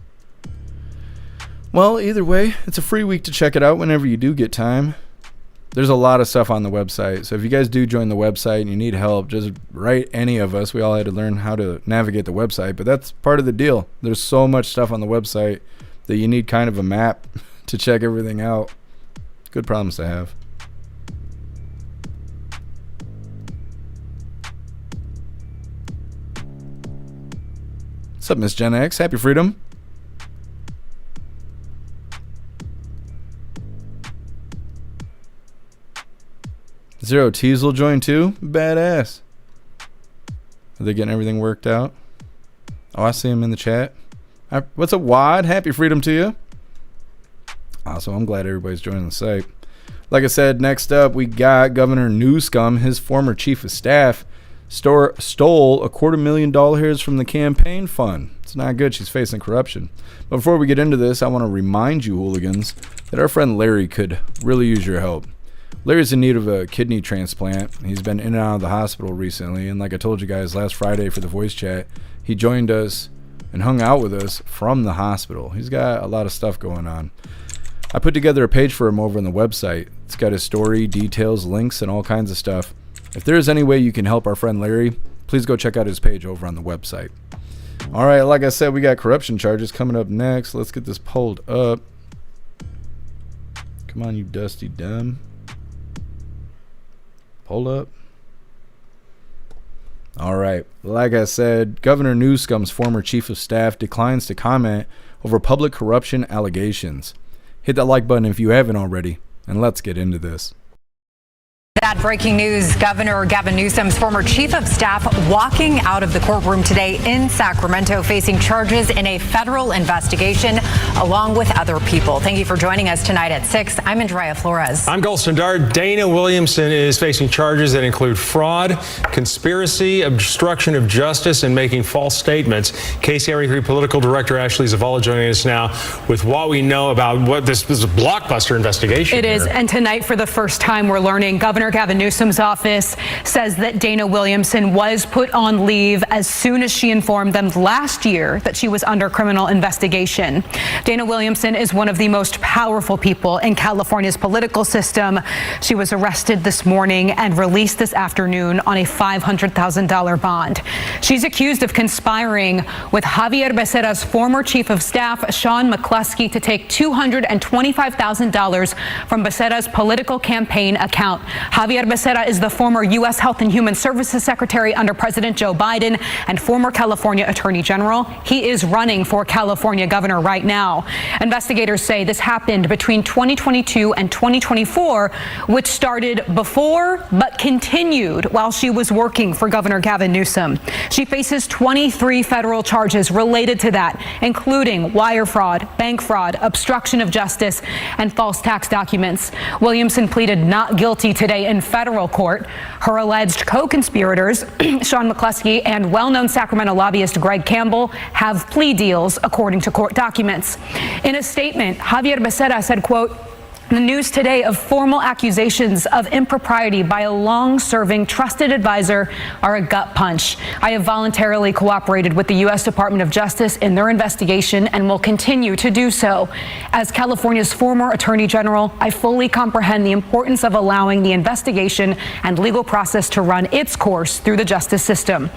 Well, either way, it's a free week to check it out whenever you do get time. There's a lot of stuff on the website. So if you guys do join the website and you need help, just write any of us. We all had to learn how to navigate the website, but that's part of the deal. There's so much stuff on the website that you need kind of a map to check everything out. Good problems to have. What's up, Miss Gen X? Happy freedom. Zero T's will join too. Badass. Are they getting everything worked out? Oh, I see him in the chat. What's up, Wad? Happy freedom to you. Awesome. I'm glad everybody's joining the site. Like I said, next up, we got Governor Newsom. His former chief of staff stole $250,000 from the campaign fund. It's not good. She's facing corruption. But before we get into this, I want to remind you, hooligans, that our friend Larry could really use your help. Larry's in need of a kidney transplant. He's been in and out of the hospital recently. And like I told you guys last Friday for the voice chat, he joined us and hung out with us from the hospital. He's got a lot of stuff going on. I put together a page for him over on the website. It's got his story, details, links, and all kinds of stuff. If there is any way you can help our friend Larry, please go check out his page over on the website. All right, like I said, we got corruption charges coming up next. Let's get this pulled up. Come on, you dusty dumb. Pull up. All right, like I said, Governor Newsom's former chief of staff declines to comment over public corruption allegations. Hit that like button if you haven't already, and let's get into this. That breaking news, Governor Gavin Newsom's former chief of staff walking out of the courtroom today in Sacramento facing charges in a federal investigation along with other people. Thank you for joining us tonight at 6. I'm Andrea Flores. I'm Golston Dart. Dana Williamson is facing charges that include fraud, conspiracy, obstruction of justice, and making false statements. KCRA3 political director Ashley Zavala joining us now with what we know about what this is a blockbuster investigation. It is, and tonight for the first time we're learning Governor Gavin Newsom's office says that Dana Williamson was put on leave as soon as she informed them last year that she was under criminal investigation. Dana Williamson is one of the most powerful people in California's political system. She was arrested this morning and released this afternoon on a $500,000 bond. She's accused of conspiring with Javier Becerra's former chief of staff, Sean McCluskey, to take $225,000 from Becerra's political campaign account. Javier Becerra is the former U.S. Health and Human Services Secretary under President Joe Biden and former California Attorney General. He is running for California governor right now. Investigators say this happened between 2022 and 2024, which started before but continued while she was working for Governor Gavin Newsom. She faces 23 federal charges related to that, including wire fraud, bank fraud, obstruction of justice, and false tax documents. Williamson pleaded not guilty today in federal court. Her alleged co-conspirators, Sean McCluskey and well-known Sacramento lobbyist Greg Campbell, have plea deals, according to court documents. In a statement, Javier Becerra said, quote, "The news today of formal accusations of impropriety by a long-serving trusted advisor are a gut punch. I have voluntarily cooperated with the U.S. Department of Justice in their investigation and will continue to do so. As California's former Attorney General, I fully comprehend the importance of allowing the investigation and legal process to run its course through the justice system."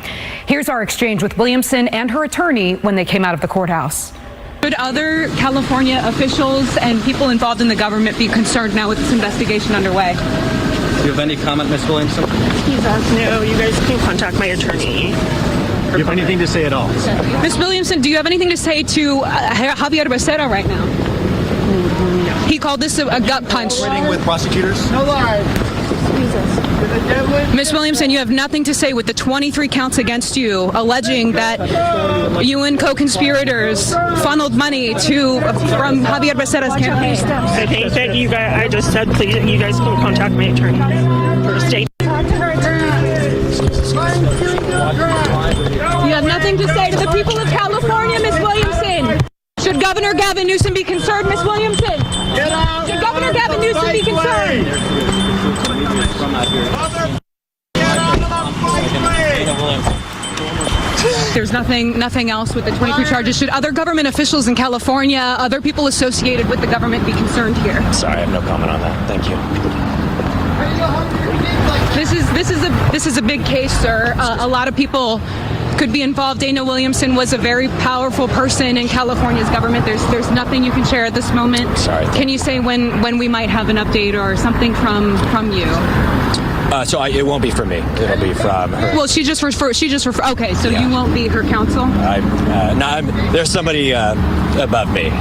Here's our exchange with Williamson and her attorney when they came out of the courthouse. Should other California officials and people involved in the government be concerned now with this investigation underway? Do you have any comment, Ms. Williamson? He's asked no. You guys can contact my attorney. Do you have anything to say at all? Ms. Williamson, do you have anything to say to Javier Becerra right now? No. He called this a gut punch. Cooperating with prosecutors? No lie. Ms. Williamson, you have nothing to say with the 23 counts against you, alleging that you and co-conspirators funneled money from Javier Becerra's campaign. I think that you guys, I just said, please, you guys can contact my attorney for a statement. You have nothing to say to the people of California, Ms. Williamson. Should Governor Gavin Newsom be concerned, Ms. Williamson? Should Governor Gavin Newsom be concerned? There's nothing else with the 23 charges. Should other government officials in California, other people associated with the government, be concerned here? Sorry, I have no comment on that. Thank you. This is a big case, sir. A lot of people could be involved. Dana Williamson was a very powerful person in California's government. There's nothing you can share at this moment. Sorry. Can you say when we might have an update or something from you? It won't be from me. It'll be from her. Well, she just referred. Okay, so you won't be her counsel. There's somebody above me.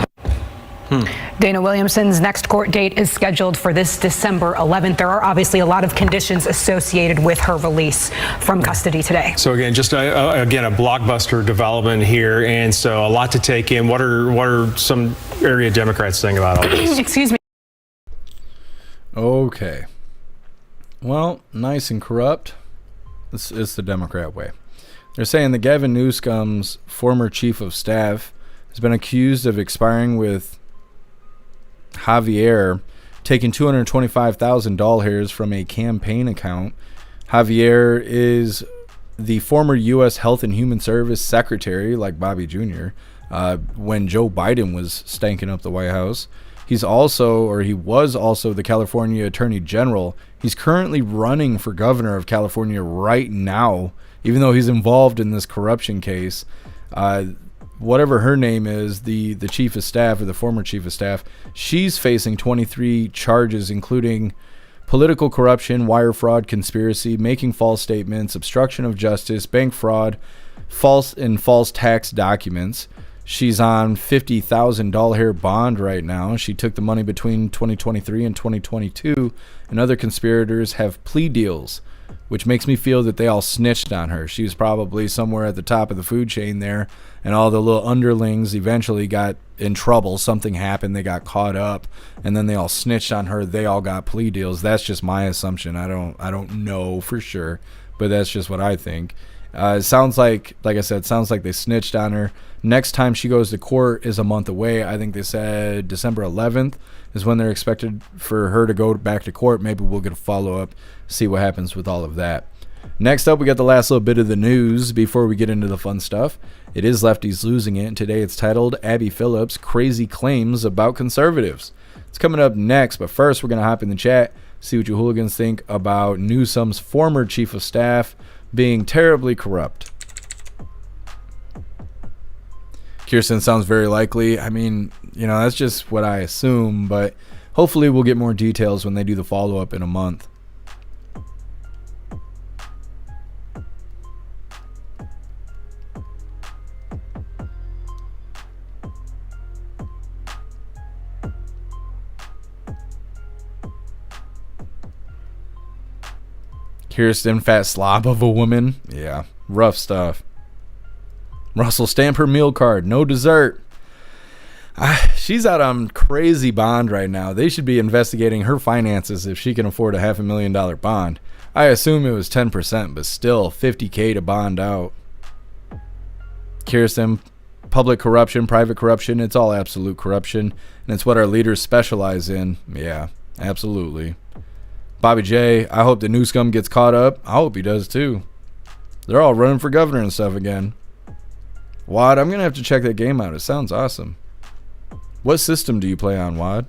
Dana Williamson's next court date is scheduled for this December 11th. There are obviously a lot of conditions associated with her release from custody today. So again, just again, a blockbuster development here, and so a lot to take in. What are some area Democrats saying about all this? Excuse me. Okay. Well, nice and corrupt. It's the Democrat way. They're saying that Gavin Newsom's former chief of staff has been accused of expiring with Javier taking $225,000 from a campaign account. Javier is the former U.S. Health and Human Service Secretary, like Bobby Jr., when Joe Biden was stanking up the White House. He was also the California Attorney General. He's currently running for governor of California right now, even though he's involved in this corruption case. Whatever her name is, the chief of staff, or the former chief of staff, she's facing 23 charges, including political corruption, wire fraud, conspiracy, making false statements, obstruction of justice, bank fraud, false tax documents. She's on $50,000 bond right now. She took the money between 2023 and 2022, and other conspirators have plea deals, which makes me feel that they all snitched on her. She was probably somewhere at the top of the food chain there, and all the little underlings eventually got in trouble. Something happened, they got caught up, and then they all snitched on her. They all got plea deals. That's just my assumption. I don't know for sure, but that's just what I think. It sounds like I said, sounds like they snitched on her. Next time she goes to court is a month away. I think they said December 11th is when they're expected for her to go back to court. Maybe we'll get a follow-up, see what happens with all of that. Next up, we got the last little bit of the news before we get into the fun stuff. It is Lefties Losing It, and today it's titled Abby Phillips' Crazy Claims About Conservatives. It's coming up next, but first we're going to hop in the chat, see what you hooligans think about Newsom's former chief of staff being terribly corrupt. Kirsten sounds very likely. I mean, that's just what I assume, but hopefully we'll get more details when they do the follow-up in a month. Kirsten, fat slob of a woman. Yeah, rough stuff. Russell, stamp her meal card. No dessert. She's out on crazy bond right now. They should be investigating her finances if she can afford a $500,000 bond. I assume it was 10%, but still $50K to bond out. Kirsten, public corruption, private corruption, it's all absolute corruption, and it's what our leaders specialize in. Yeah, absolutely. Bobby J, I hope the new scum gets caught up. I hope he does too. They're all running for governor and stuff again. Wad, I'm going to have to check that game out. It sounds awesome. What system do you play on, Wad?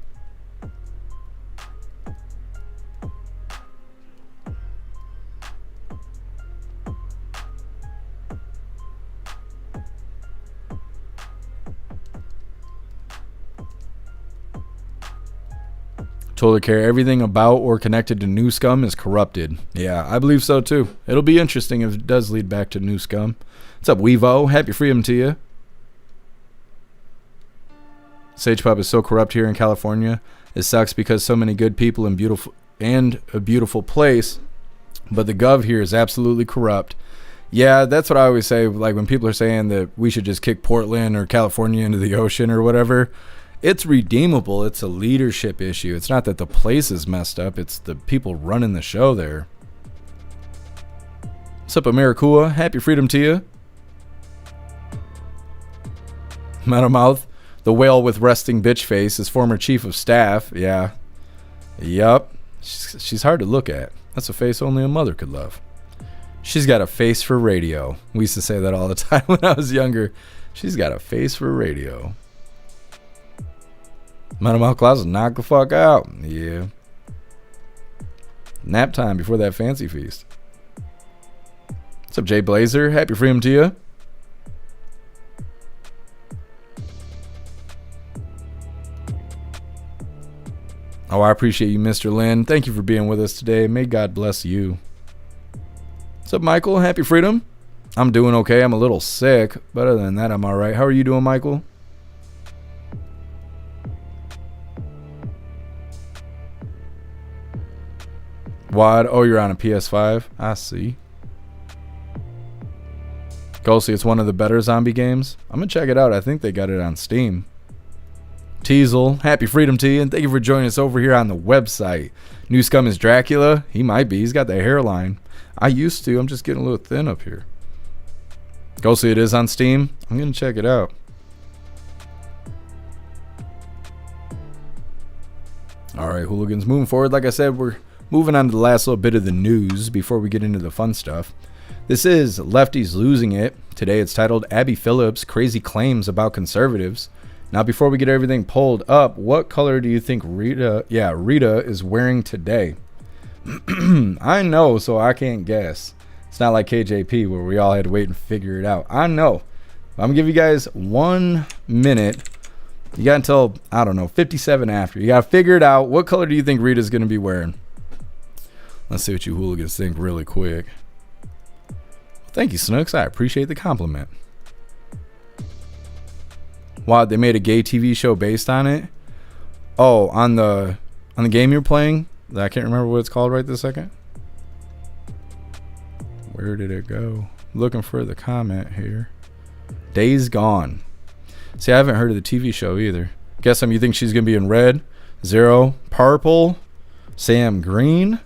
Told her care everything about or connected to New Scum is corrupted. Yeah, I believe so too. It'll be interesting if it does lead back to New Scum. What's up, Weevo? Happy freedom to you. Sage Pub is so corrupt here in California. It sucks because so many good people and a beautiful place, but the gov here is absolutely corrupt. Yeah, that's what I always say. Like when people are saying that we should just kick Portland or California into the ocean or whatever. It's redeemable. It's a leadership issue. It's not that the place is messed up. It's the people running the show there. What's up, Americua? Happy freedom to you. Metamouth, the whale with resting bitch face, is former chief of staff. Yeah. Yup. She's hard to look at. That's a face only a mother could love. She's got a face for radio. We used to say that all the time when I was younger. She's got a face for radio. Metamouth Closet, knock the fuck out. Yeah. Nap time before that fancy feast. What's up, Jay Blazer? Happy freedom to you. Oh, I appreciate you, Mr. Lynn. Thank you for being with us today. May God bless you. What's up, Michael? Happy freedom. I'm doing okay. I'm a little sick, but other than that, I'm all right. How are you doing, Michael? Wad, oh, you're on a PS5? I see. Ghosty, it's one of the better zombie games. I'm going to check it out. I think they got it on Steam. Teasel, happy Freedom Tea, and thank you for joining us over here on the website. New Scum is Dracula. He might be. He's got the hairline. I used to. I'm just getting a little thin up here. Ghosty, it is on Steam. I'm going to check it out. All right, Hooligans, moving forward. Like I said, we're moving on to the last little bit of the news before we get into the fun stuff. This is Lefties Losing It. Today it's titled Abby Phillips' Crazy Claims About Conservatives. Now, before we get everything pulled up, what color do you think Rita is wearing today? I know, so I can't guess. It's not like KJP where we all had to wait and figure it out. I know. I'm going to give you guys 1 minute. You got until, I don't know, 57 after. You got to figure it out. What color do you think Rita's going to be wearing? Let's see what you Hooligans think really quick. Thank you, Snooks. I appreciate the compliment. Wow, they made a gay TV show based on it. Oh, on the game you're playing? I can't remember what it's called right this second. Where did it go? Looking for the comment here. Days Gone. See, I haven't heard of the TV show either. Guess you think she's going to be in red? Zero. Purple. Sam Green.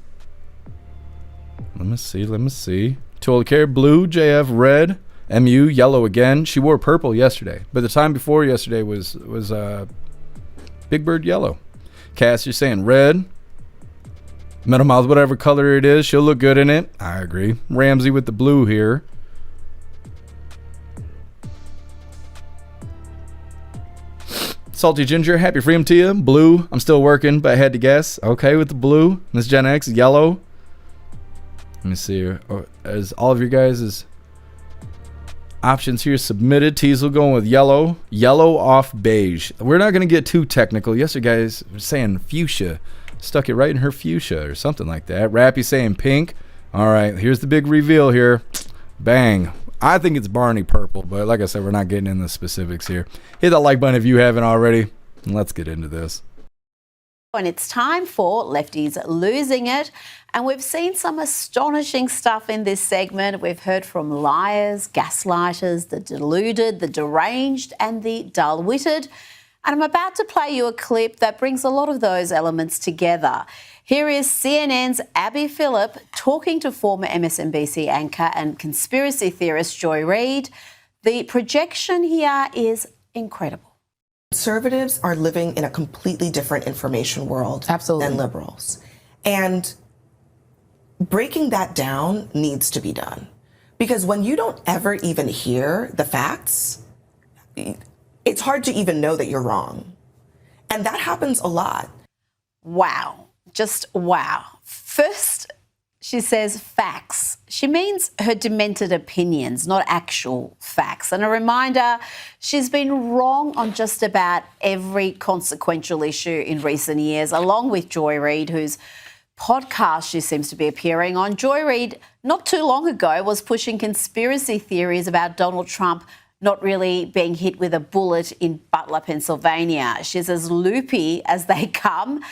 Let me see. Total Care, blue. JF, red. MU, yellow again. She wore purple yesterday, but the time before yesterday was Big Bird yellow. Cass, you're saying red. Metal Mouth, whatever color it is, she'll look good in it. I agree. Ramsey with the blue here. Salty Ginger, happy Freedom to you. Blue, I'm still working, but I had to guess. Okay with the blue. Miss Gen X, yellow. Let me see. As all of your guys' options here submitted. Teasel going with yellow. Yellow off beige. We're not going to get too technical. Yesterday, guys were saying fuchsia. Stuck it right in her fuchsia or something like that. Rappy saying pink. All right, here's the big reveal here. Bang. I think it's Barney purple, but like I said, we're not getting into the specifics here. Hit that like button if you haven't already. And let's get into this. And it's time for Lefties Losing It. And we've seen some astonishing stuff in this segment. We've heard from liars, gaslighters, the deluded, the deranged, and the dull-witted. And I'm about to play you a clip that brings a lot of those elements together. Here is CNN's Abby Phillip talking to former MSNBC anchor and conspiracy theorist Joy Reid. The projection here is incredible. Conservatives are living in a completely different information world than liberals. And breaking that down needs to be done. Because when you don't ever even hear the facts, it's hard to even know that you're wrong. And that happens a lot. Wow. Just wow. First, she says facts. She means her demented opinions, not actual facts. And a reminder, she's been wrong on just about every consequential issue in recent years, along with Joy Reid, whose podcast she seems to be appearing on. Joy Reid, not too long ago, was pushing conspiracy theories about Donald Trump not really being hit with a bullet in Butler, Pennsylvania. She's as loopy as they come.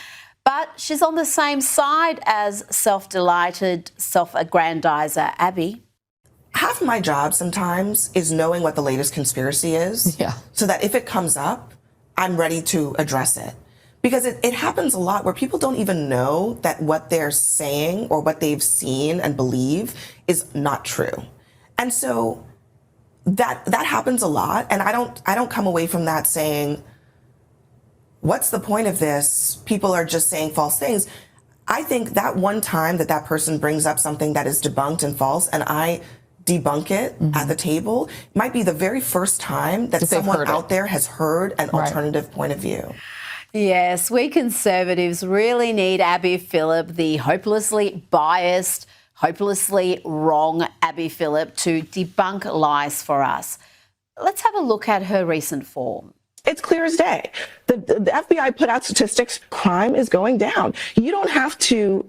But she's on the same side as self-delighted, self-aggrandizer Abby. Half of my job sometimes is knowing what the latest conspiracy is, so that if it comes up, I'm ready to address it. Because it happens a lot where people don't even know that what they're saying or what they've seen and believe is not true. And so that happens a lot, and I don't come away from that saying, what's the point of this? People are just saying false things. I think that one time that person brings up something that is debunked and false, and I debunk it at the table, might be the very first time that someone out there has heard an alternative point of view. Yes, we conservatives really need Abby Phillip, the hopelessly biased, hopelessly wrong Abby Phillip, to debunk lies for us. Let's have a look at her recent form. It's clear as day. The FBI put out statistics. Crime is going down. You don't have to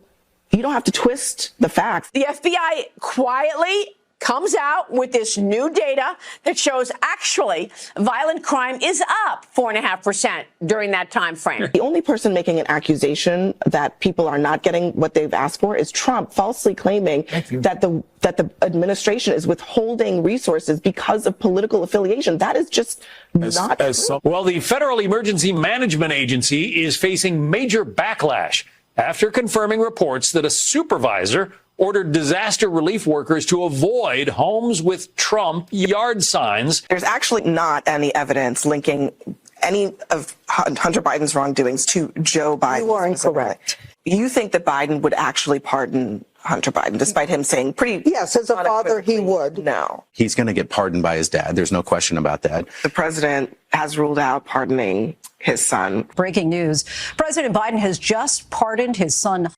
twist the facts. The FBI quietly comes out with this new data that shows actually violent crime is up 4.5% during that time frame. The only person making an accusation that people are not getting what they've asked for is Trump, falsely claiming that the administration is withholding resources because of political affiliation. That is just not true. Well, the Federal Emergency Management Agency is facing major backlash after confirming reports that a supervisor ordered disaster relief workers to avoid homes with Trump yard signs. There's actually not any evidence linking any of Hunter Biden's wrongdoings to Joe Biden. You are incorrect. You think that Biden would actually pardon Hunter Biden, despite him saying pretty... Yes, as a father, he would. No. He's going to get pardoned by his dad. There's no question about that. The president has ruled out pardoning his son. Breaking news. President Biden has just pardoned his son.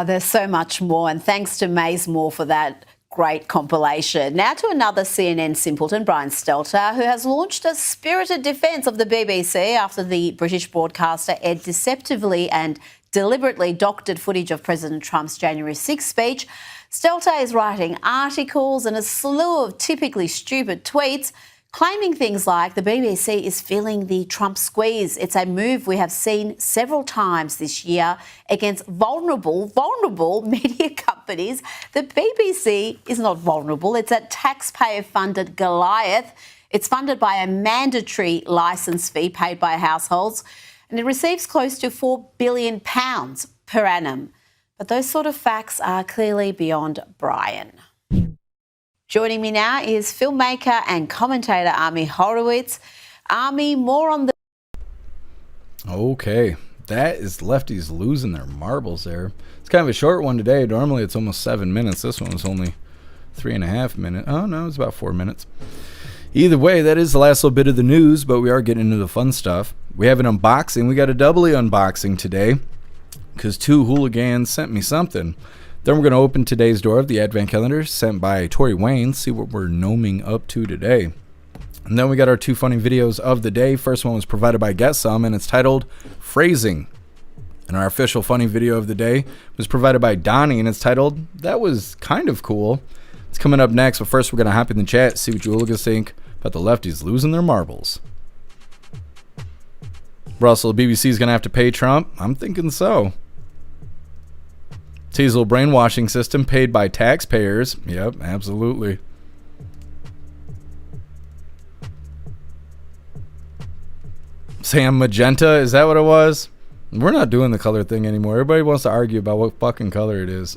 There's so much more, and thanks to Maze Moore for that great compilation. Now to another CNN simpleton, Brian Stelter, who has launched a spirited defence of the BBC after the British broadcaster aired deceptively and deliberately doctored footage of President Trump's January 6th speech. Stelter is writing articles and a slew of typically stupid tweets claiming things like the BBC is feeling the Trump squeeze. It's a move we have seen several times this year against vulnerable media companies. The BBC is not vulnerable. It's a taxpayer-funded Goliath. It's funded by a mandatory licence fee paid by households, and it receives close to £4 billion per annum. But those sort of facts are clearly beyond Brian. Joining me now is filmmaker and commentator Ami Horowitz. Ami, more on the... Okay, that is lefties losing their marbles there. It's kind of a short one today. Normally it's almost 7 minutes. This one was only 3.5 minutes. Oh, no, it's about 4 minutes. Either way, that is the last little bit of the news, but we are getting into the fun stuff. We have an unboxing. We got a doubly unboxing today because 2 hooligans sent me something. Then we're going to open today's door of the Advent Calendar sent by Tori Wayne, see what we're gnoming up to today. And then we got our 2 funny videos of the day. First one was provided by Get Some, and it's titled Phrasing. And our official funny video of the day was provided by Donnie, and it's titled That Was Kind of Cool. It's coming up next, but first we're going to hop in the chat, see what you hooligans think about the lefties losing their marbles. Russell, BBC is going to have to pay Trump? I'm thinking so. Teasel brainwashing system paid by taxpayers. Yep, absolutely. Sam Magenta, is that what it was? We're not doing the color thing anymore. Everybody wants to argue about what fucking color it is.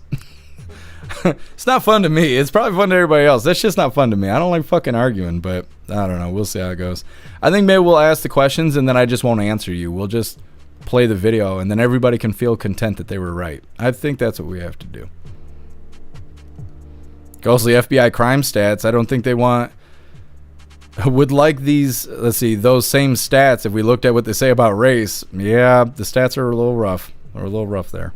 It's not fun to me. It's probably fun to everybody else. That's just not fun to me. I don't like fucking arguing, but I don't know. We'll see how it goes. I think maybe we'll ask the questions and then I just won't answer you. We'll just play the video and then everybody can feel content that they were right. I think that's what we have to do. Ghostly FBI crime stats. I don't think they would like these. Let's see, those same stats if we looked at what they say about race. Yeah, the stats are a little rough. They're a little rough there.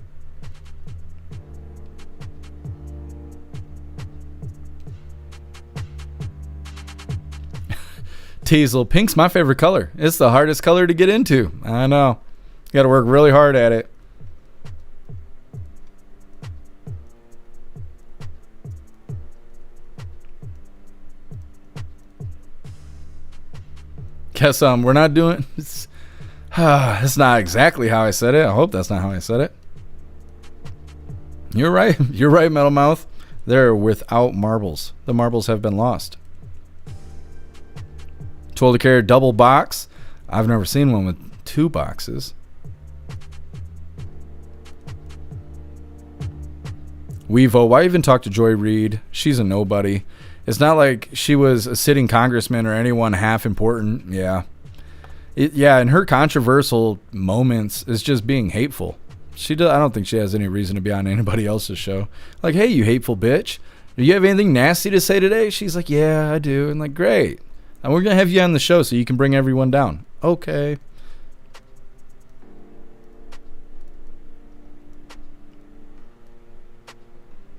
Teasel, pink's my favorite color. It's the hardest color to get into. I know. You got to work really hard at it. Guess we're not doing. It's not exactly how I said it. I hope that's not how I said it. You're right. You're right, Metal Mouth. They're without marbles. The marbles have been lost. 12 karat double box. I've never seen one with 2 boxes. Weevo, why even talk to Joy Reid? She's a nobody. It's not like she was a sitting congressman or anyone half important. Yeah. In her controversial moments, it's just being hateful. I don't think she has any reason to be on anybody else's show. Like, hey, you hateful bitch. Do you have anything nasty to say today? She's like, yeah, I do. And like, great. And we're going to have you on the show so you can bring everyone down. Okay.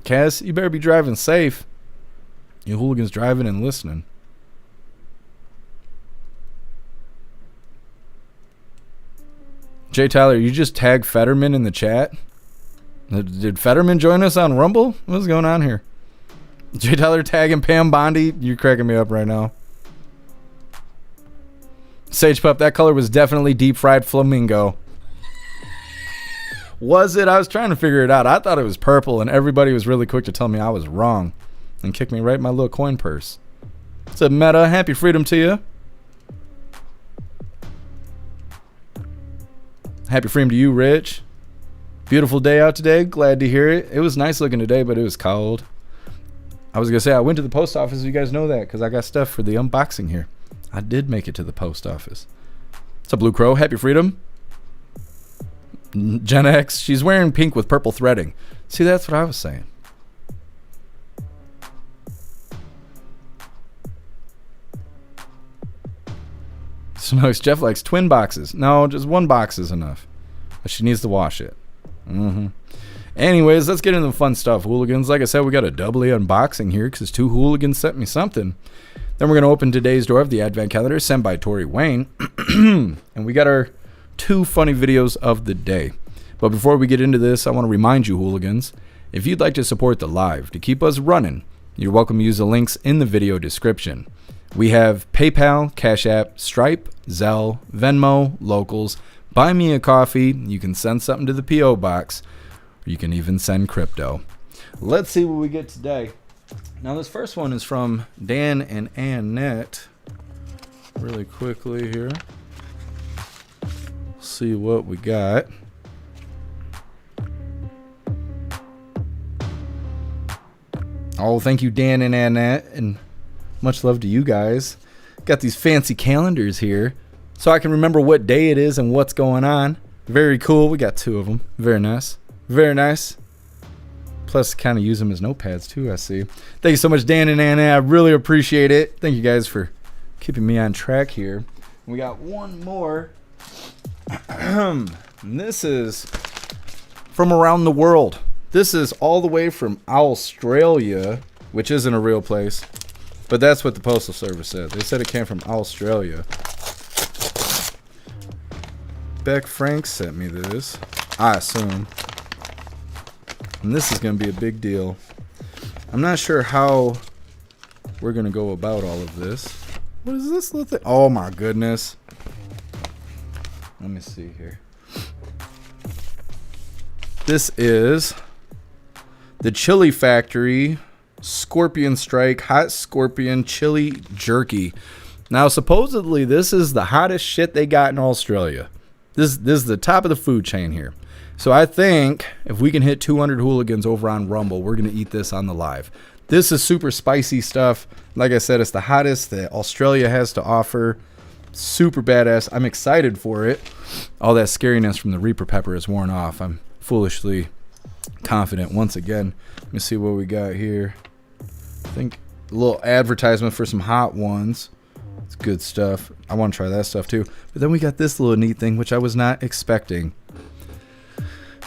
Cass, you better be driving safe. You hooligans driving and listening. Jay Tyler, you just tagged Fetterman in the chat? Did Fetterman join us on Rumble? What's going on here? Jay Tyler tagging Pam Bondi. You're cracking me up right now. Sage Pup, that color was definitely deep fried flamingo. Was it? I was trying to figure it out. I thought it was purple, and everybody was really quick to tell me I was wrong and kick me right in my little coin purse. What's up, Meta? Happy freedom to you. Happy freedom to you, Rich. Beautiful day out today. Glad to hear it. It was nice looking today, but it was cold. I was going to say I went to the post office. You guys know that because I got stuff for the unboxing here. I did make it to the post office. What's up, Blue Crow? Happy freedom. Gen X, she's wearing pink with purple threading. See, that's what I was saying. Snooks, Jeff likes twin boxes. No, just one box is enough. But she needs to wash it. Anyways, let's get into the fun stuff, hooligans. Like I said, we got a double A unboxing here because 2 hooligans sent me something. Then we're going to open today's door of the Advent Calendar sent by Tori Wayne. And we got our 2 funny videos of the day. But before we get into this, I want to remind you, hooligans, if you'd like to support the live to keep us running, you're welcome to use the links in the video description. We have PayPal, Cash App, Stripe, Zelle, Venmo, Locals, Buy Me a Coffee. You can send something to the P.O. box, or you can even send crypto. Let's see what we get today. Now, this first one is from Dan and Annette. Really quickly here. See what we got. Oh, thank you, Dan and Annette, and much love to you guys. Got these fancy calendars here so I can remember what day it is and what's going on. Very cool. We got 2 of them. Very nice. Very nice. Plus, kind of use them as notepads too, I see. Thank you so much, Dan and Annette. I really appreciate it. Thank you guys for keeping me on track here. We got one more. And this is from around the world. This is all the way from Australia, which isn't a real place, but that's what the Postal Service said. They said it came from Australia. Beck Frank sent me this, I assume. And this is going to be a big deal. I'm not sure how we're going to go about all of this. What is this little thing? Oh my goodness. Let me see here. This is the Chili Factory Scorpion Strike Hot Scorpion Chili Jerky. Now, supposedly, this is the hottest shit they got in Australia. This is the top of the food chain here. So I think if we can hit 200 hooligans over on Rumble, we're going to eat this on the live. This is super spicy stuff. Like I said, it's the hottest that Australia has to offer. Super badass. I'm excited for it. All that scariness from the Reaper Pepper is worn off. I'm foolishly confident once again. Let me see what we got here. I think a little advertisement for some hot ones. It's good stuff. I want to try that stuff too. But then we got this little neat thing, which I was not expecting.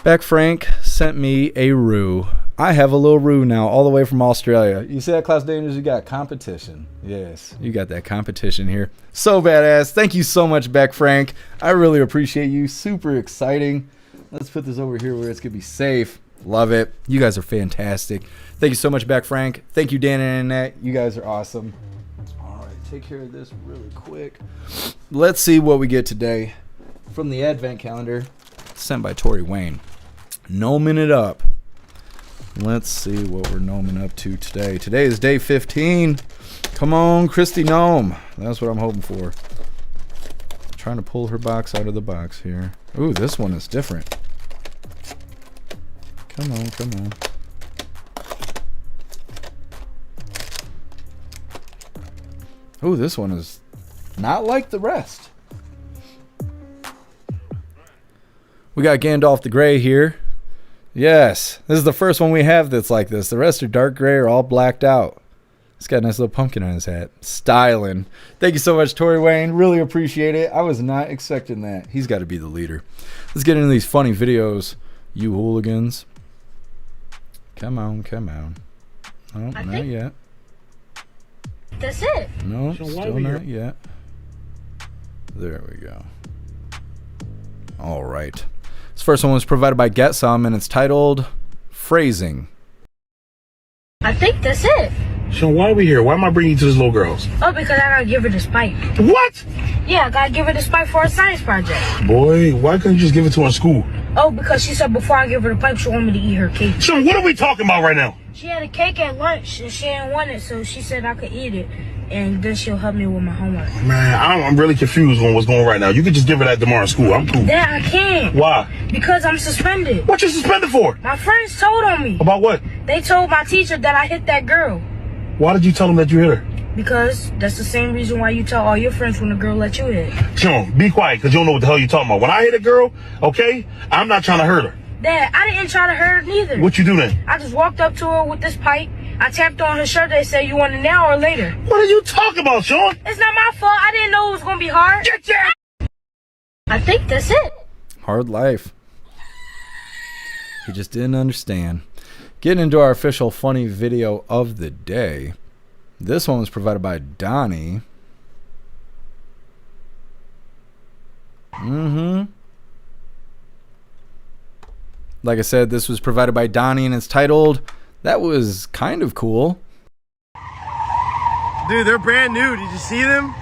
Beck Frank sent me a roux. I have a little roux now, all the way from Australia. You see that, Klaus Daniels? You got competition. Yes, you got that competition here. So badass. Thank you so much, Beck Frank. I really appreciate you. Super exciting. Let's put this over here where it's going to be safe. Love it. You guys are fantastic. Thank you so much, Beck Frank. Thank you, Dan and Annette. You guys are awesome. All right, take care of this really quick. Let's see what we get today from the Advent Calendar sent by Tori Wayne. Gnoming it up. Let's see what we're gnoming up to today. Today is day 15. Come on, Christy Gnome. That's what I'm hoping for. Trying to pull her box out of the box here. Ooh, this one is different. Come on, come on. Ooh, this one is not like the rest. We got Gandalf the Grey here. Yes, this is the first one we have that's like this. The rest are dark gray or all blacked out. He's got a nice little pumpkin on his hat. Styling. Thank you so much, Tori Wayne. Really appreciate it. I was not expecting that. He's got to be the leader. Let's get into these funny videos, you hooligans. Come on, come on. Oh, not yet. That's it. No, still not yet. There we go. All right. This first one was provided by Get Some, and it's titled Phrasing. I think that's it. So why are we here? Why am I bringing you to this little girl's? Oh, because I gotta give her this pipe. What? Yeah, I gotta give her this pipe for a science project. Boy, why couldn't you just give it to her in school? Oh, because she said before I give her the pipe, she wanted me to eat her cake. So what are we talking about right now? She had a cake at lunch and she didn't want it, so she said I could eat it. And then she'll help me with my homework. Man, I'm really confused on what's going on right now. You could just give her that tomorrow in school. I'm cool. Dad, I can't. Why? Because I'm suspended. What you suspended for? My friends told on me. About what? They told my teacher that I hit that girl. Why did you tell them that you hit her? Because that's the same reason why you tell all your friends when a girl let you hit. Sean, be quiet, because you don't know what the hell you're talking about. When I hit a girl, okay, I'm not trying to hurt her. Dad, I didn't try to hurt her neither. What you do then? I just walked up to her with this pipe. I tapped on her shirt. They said, you want it now or later? What are you talking about, Sean? It's not my fault. I didn't know it was going to be hard. Get your... I think that's it. Hard life. He just didn't understand. Getting into our official funny video of the day. This one was provided by Donnie. Like I said, this was provided by Donnie and it's titled, "That Was Kind of Cool." Dude, they're brand new. Did you see them?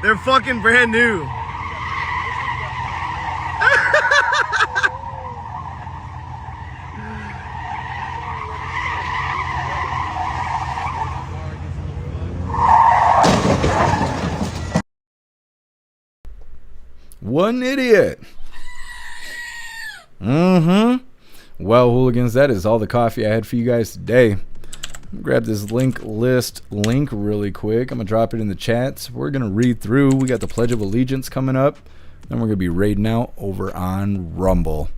They're fucking brand new. What an idiot. Well, hooligans, that is all the coffee I had for you guys today. Grab this link really quick. I'm going to drop it in the chats. We're going to read through. We got the Pledge of Allegiance coming up. Then we're going to be raiding out over on Rumble.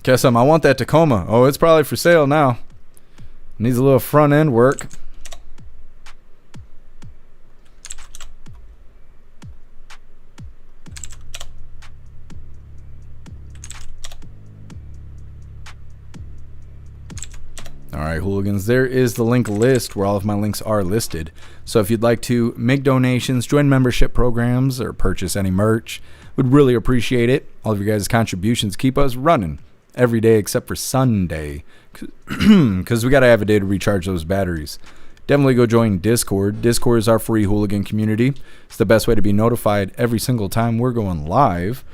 Guess I want that Tacoma. Oh, it's probably for sale now. Needs a little front end work. Alright, hooligans, there is the link list where all of my links are listed. So if you'd like to make donations, join membership programs, or purchase any merch, would really appreciate it. All of your guys' contributions keep us running every day except for Sunday, because we got to have a day to recharge those batteries. Definitely go join Discord. Discord is our free hooligan community. It's the best way to be notified every single time we're going live.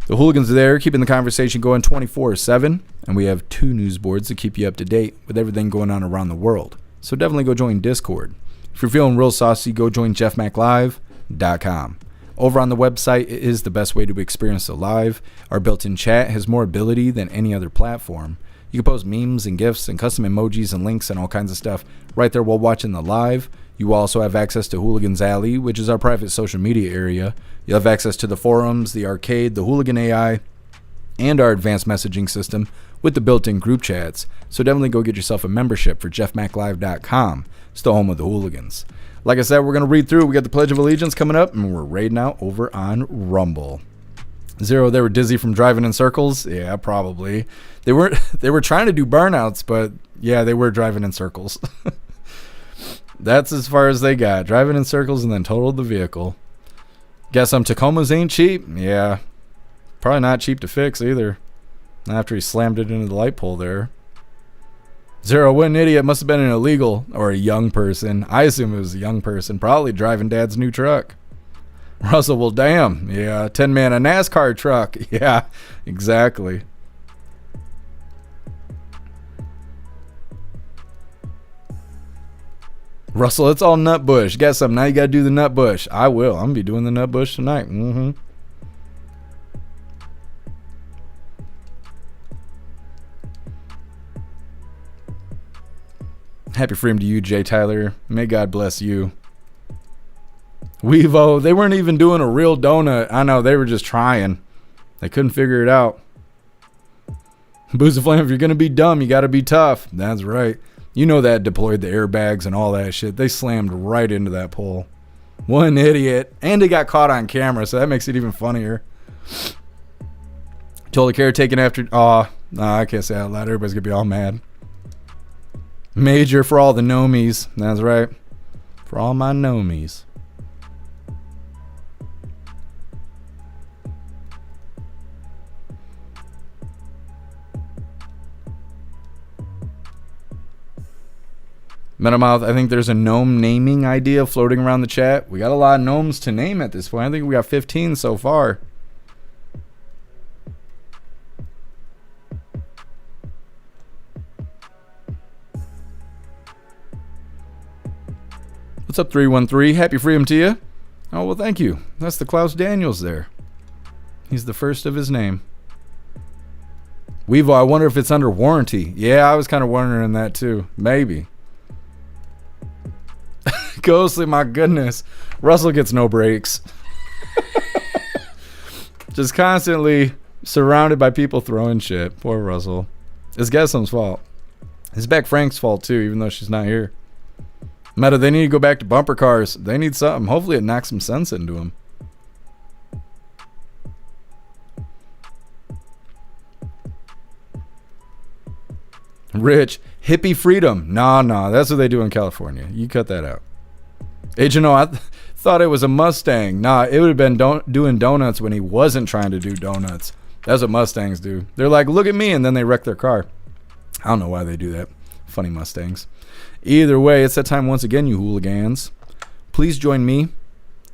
The hooligans are there, keeping the conversation going 24/7, and we have 2 news boards to keep you up to date with everything going on around the world. So definitely go join Discord. If you're feeling real saucy, go join jeffmaclive.com. Over on the website, it is the best way to experience the live. Our built-in chat has more ability than any other platform. You can post memes and GIFs and custom emojis and links and all kinds of stuff right there while watching the live. You also have access to Hooligans Alley, which is our private social media area. You'll have access to the forums, the arcade, the Hooligan AI, and our advanced messaging system with the built-in group chats. So definitely go get yourself a membership for jeffmaclive.com. It's the home of the hooligans. Like I said, we're going to read through. We got the Pledge of Allegiance coming up, and we're raiding out over on Rumble. Zero, they were dizzy from driving in circles? Yeah, probably. They were trying to do burnouts, but yeah, they were driving in circles. That's as far as they got. Driving in circles and then totaled the vehicle. Guess some Tacomas ain't cheap? Yeah. Probably not cheap to fix either. After he slammed it into the light pole there. Zero, what an idiot. Must have been an illegal or a young person. I assume it was a young person. Probably driving Dad's new truck. Russell, well, damn. Yeah, 10-man a NASCAR truck. Yeah, exactly. Russell, it's all nut bush. Got something. Now you got to do the nut bush. I will. I'm going to be doing the nut bush tonight. Happy freedom to you, Jay Tyler. May God bless you. Weevo, they weren't even doing a real donut. I know, they were just trying. They couldn't figure it out. Boost of Flame, if you're going to be dumb, you got to be tough. That's right. You know that deployed the airbags and all that shit. They slammed right into that pole. What an idiot. And it got caught on camera, so that makes it even funnier. Told the caretaking after... Oh, no, I can't say that out loud. Everybody's going to be all mad. Major for all the nomies. That's right. For all my nomies. Metamouth, I think there's a gnome naming idea floating around the chat. We got a lot of gnomes to name at this point. I think we got 15 so far. What's up, 313? Happy freedom to you. Oh, well, thank you. That's the Klaus Daniels there. He's the first of his name. Weevil, I wonder if it's under warranty. Yeah, I was kind of wondering that too. Maybe. Ghostly, my goodness. Russell gets no breaks. Just constantly surrounded by people throwing shit. Poor Russell. It's Gessam's fault. It's Beck Frank's fault too, even though she's not here. Meta, they need to go back to bumper cars. They need something. Hopefully it knocks some sense into them. Rich, hippie freedom. Nah, that's what they do in California. You cut that out. Agent O, I thought it was a Mustang. Nah, it would have been doing donuts when he wasn't trying to do donuts. That's what Mustangs do. They're like, look at me, and then they wreck their car. I don't know why they do that. Funny Mustangs. Either way, it's that time once again, you hooligans. Please join me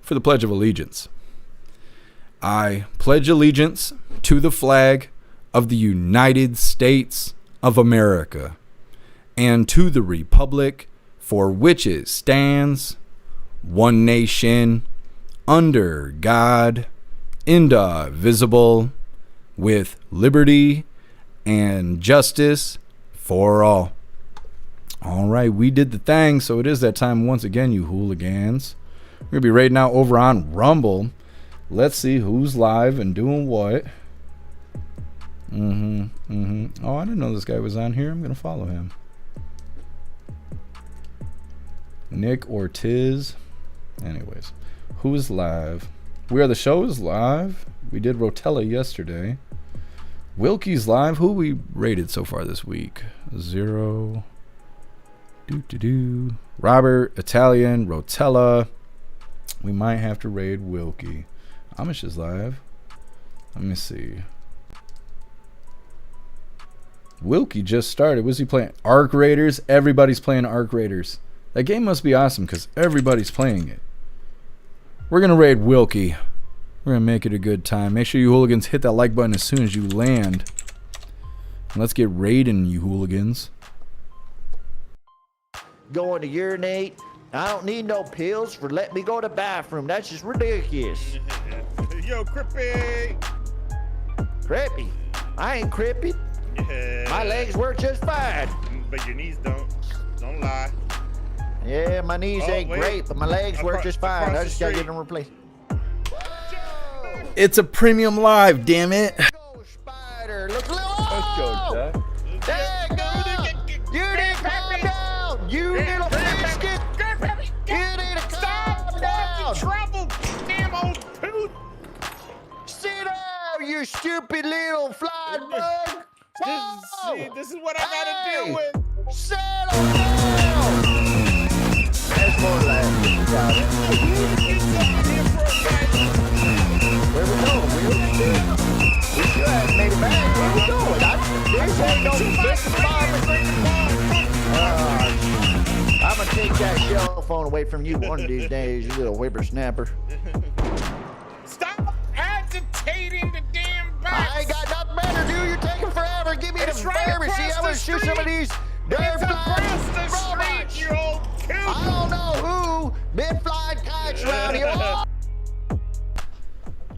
for the Pledge of Allegiance. I pledge allegiance to the flag of the United States of America and to the republic for which it stands, one nation, under God, indivisible, with liberty and justice for all. All right, we did the thing, so it is that time once again, you hooligans. We're going to be right now over on Rumble. Let's see who's live and doing what. Oh, I didn't know this guy was on here. I'm going to follow him. Nick Ortiz. Anyways, who's live? We Are the Show is live. We did Rotella yesterday. Wilkie's live. Who we rated so far this week? 0. Robert, Italian, Rotella. We might have to raid Wilkie. Amish is live. Let me see. Wilkie just started. Was he playing Arc Raiders? Everybody's playing Arc Raiders. That game must be awesome because everybody's playing it. We're going to raid Wilkie. We're going to make it a good time. Make sure you hooligans hit that like button as soon as you land. And let's get raiding, you hooligans. Going to urinate. I don't need no pills for let me go to the bathroom. That's just ridiculous. Yo, Crippy. Crippy? I ain't crippy. Yeah. My legs work just fine. But your knees don't. Don't lie. Yeah, my knees ain't great, but my legs work just fine. I just gotta get them replaced. It's a premium live, damn it. Spider, look, oh! There you go. You need to calm down. You little biscuit. You need to calm down. Trouble, damn old poot. Sit down, you stupid little fly bug. This is what I gotta deal with. Settle down. That's more like it. Got it. Where we going? We still haven't made it back. Where we going? There's ain't no I'm gonna take that cell phone away from you one of these days, you little whippersnapper. Stop agitating the damn box. I ain't got nothing better to do. You're taking forever. Give me the thermos. See, I'm gonna shoot some of these It's across the street, you old coot. I don't know who been flying kites around here.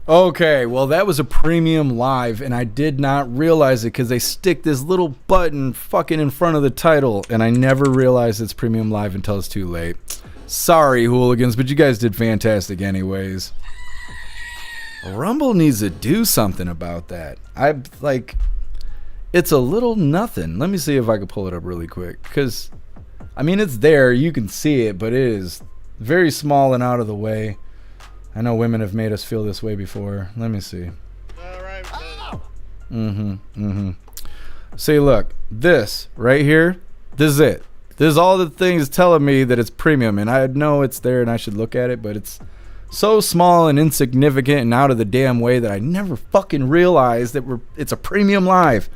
Okay, well that was a premium live and I did not realize it because they stick this little button fucking in front of the title and I never realized it's premium live until it's too late. Sorry, hooligans, but you guys did fantastic anyways. Rumble needs to do something about that. It's a little nothing. Let me see if I can pull it up really quick because I mean it's there, you can see it, but it is very small and out of the way. I know women have made us feel this way before. Let me see. All right. See, look, this right here, this is it. This is all the things telling me that it's premium, and I know it's there and I should look at it, but it's so small and insignificant and out of the damn way that I never fucking realized that it's a premium live.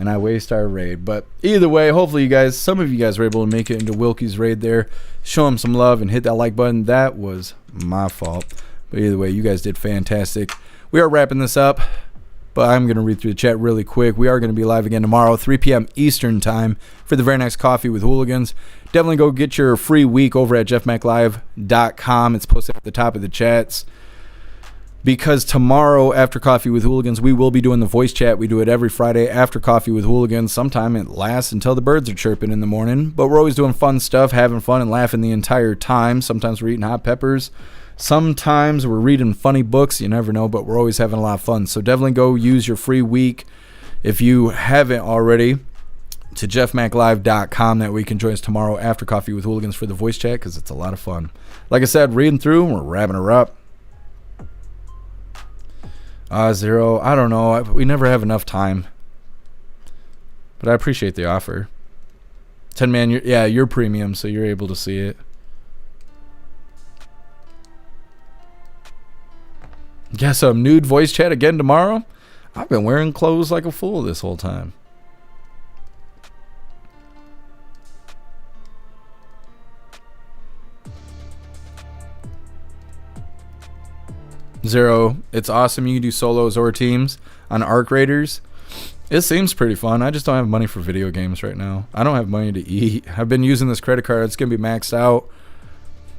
and I waste our raid. But either way, hopefully some of you guys were able to make it into Wilkie's raid there. Show him some love and hit that like button. That was my fault. But either way, you guys did fantastic. We are wrapping this up, but I'm going to read through the chat really quick. We are going to be live again tomorrow, 3 p.m. Eastern time for the very next Coffee with Hooligans. Definitely go get your free week over at jeffmaclive.com. It's posted at the top of the chats. Because tomorrow after Coffee with Hooligans, we will be doing the voice chat. We do it every Friday after Coffee with Hooligans. Sometime it lasts until the birds are chirping in the morning. But we're always doing fun stuff, having fun and laughing the entire time. Sometimes we're eating hot peppers. Sometimes we're reading funny books. You never know, but we're always having a lot of fun. So definitely go use your free week if you haven't already to jeffmaclive.com. That way you can join us tomorrow after Coffee with Hooligans for the voice chat because it's a lot of fun. Like I said, reading through, we're wrapping her up. Zero, I don't know. We never have enough time. But I appreciate the offer. 10 man, you're premium, so you're able to see it. Guess I'm nude voice chat again tomorrow? I've been wearing clothes like a fool this whole time. Zero, it's awesome you can do solos or teams on Arc Raiders. It seems pretty fun. I just don't have money for video games right now. I don't have money to eat. I've been using this credit card. It's going to be maxed out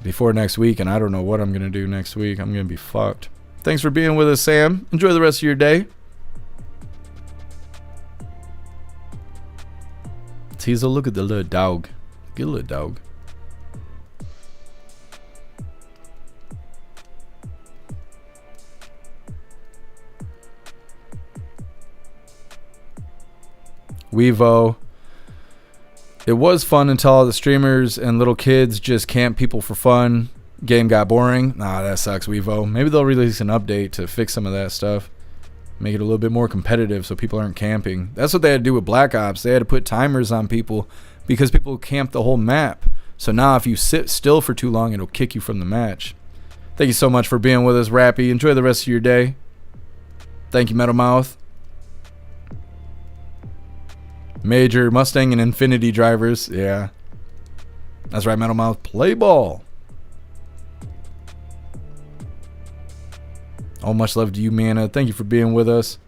before next week, and I don't know what I'm going to do next week. I'm going to be fucked. Thanks for being with us, Sam. Enjoy the rest of your day. Teasel, look at the little dog. Get a little dog. Weevo. It was fun until all the streamers and little kids just camp people for fun. Game got boring. Nah, that sucks, Weevo. Maybe they'll release an update to fix some of that stuff. Make it a little bit more competitive so people aren't camping. That's what they had to do with Black Ops. They had to put timers on people because people camped the whole map. So now if you sit still for too long, it'll kick you from the match. Thank you so much for being with us, Rappy. Enjoy the rest of your day. Thank you, Metal Mouth. Major, Mustang, and Infinity drivers. Yeah. That's right, Metal Mouth. Play ball. Oh, much love to you, Mana. Thank you for being with us.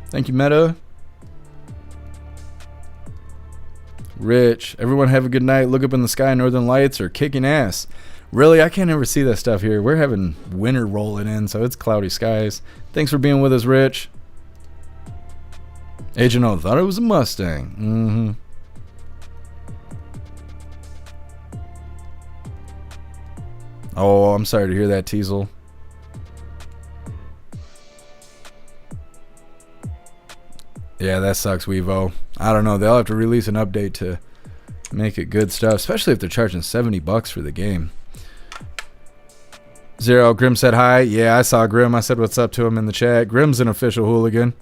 Thank you, Meta. Rich. Everyone have a good night. Look up in the sky. Northern Lights are kicking ass. Really, I can't ever see that stuff here. We're having winter rolling in, so it's cloudy skies. Thanks for being with us, Rich. Agent O thought it was a Mustang. Oh, I'm sorry to hear that, Teasel. Yeah, that sucks, Weevo. I don't know. They'll have to release an update to make it good stuff, especially if they're charging $70 for the game. Zero, Grim said hi. Yeah, I saw Grim. I said what's up to him in the chat. Grim's an official hooligan.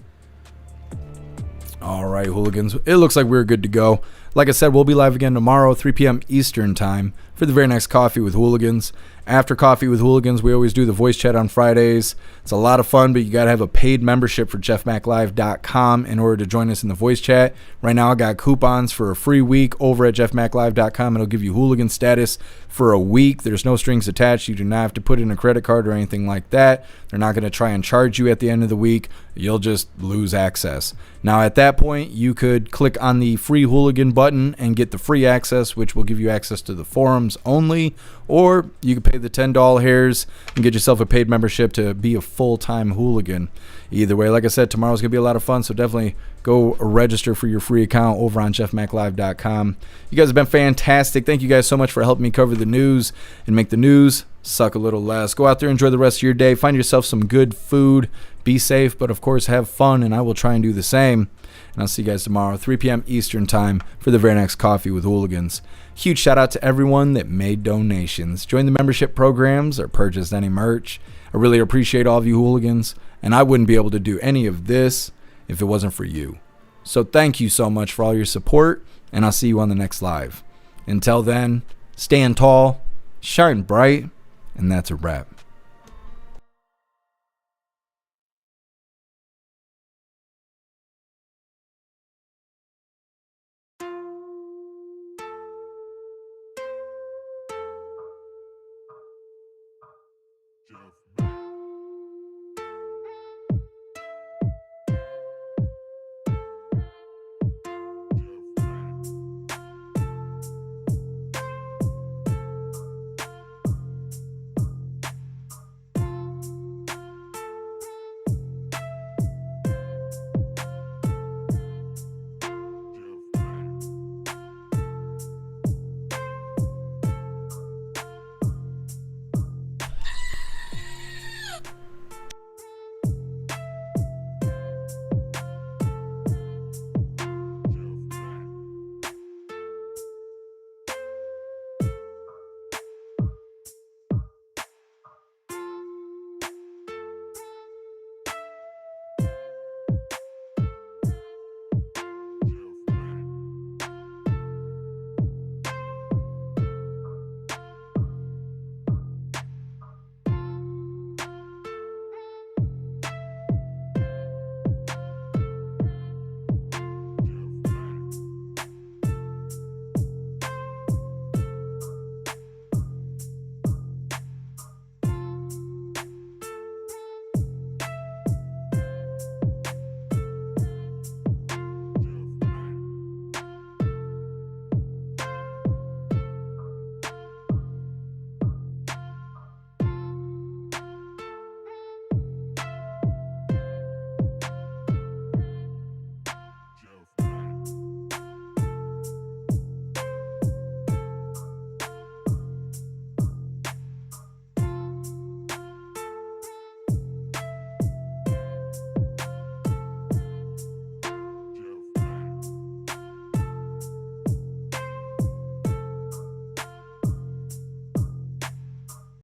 All right, hooligans. It looks like we're good to go. Like I said, we'll be live again tomorrow, 3 p.m. Eastern time for the very next Coffee with Hooligans. After Coffee with Hooligans, we always do the voice chat on Fridays. It's a lot of fun, but you got to have a paid membership for jeffmaclive.com in order to join us in the voice chat. Right now, I got coupons for a free week over at jeffmaclive.com. It'll give you hooligan status for a week. There's no strings attached. You do not have to put in a credit card or anything like that. They're not going to try and charge you at the end of the week. You'll just lose access. Now, at that point, you could click on the free hooligan button and get the free access, which will give you access to the forums only, or you could pay the $10 hairs and get yourself a paid membership to be a full-time hooligan. Either way, like I said, tomorrow's going to be a lot of fun, so definitely go register for your free account over on jeffmaclive.com. You guys have been fantastic. Thank you guys so much for helping me cover the news and make the news suck a little less. Go out there, enjoy the rest of your day, find yourself some good food, be safe, but of course have fun, and I will try and do the same. And I'll see you guys tomorrow, 3 p.m. Eastern time for the very next Coffee with Hooligans. Huge shout out to everyone that made donations, joined the membership programs, or purchased any merch. I really appreciate all of you hooligans, and I wouldn't be able to do any of this if it wasn't for you. So thank you so much for all your support, and I'll see you on the next live. Until then, stand tall shine bright, and that's a wrap.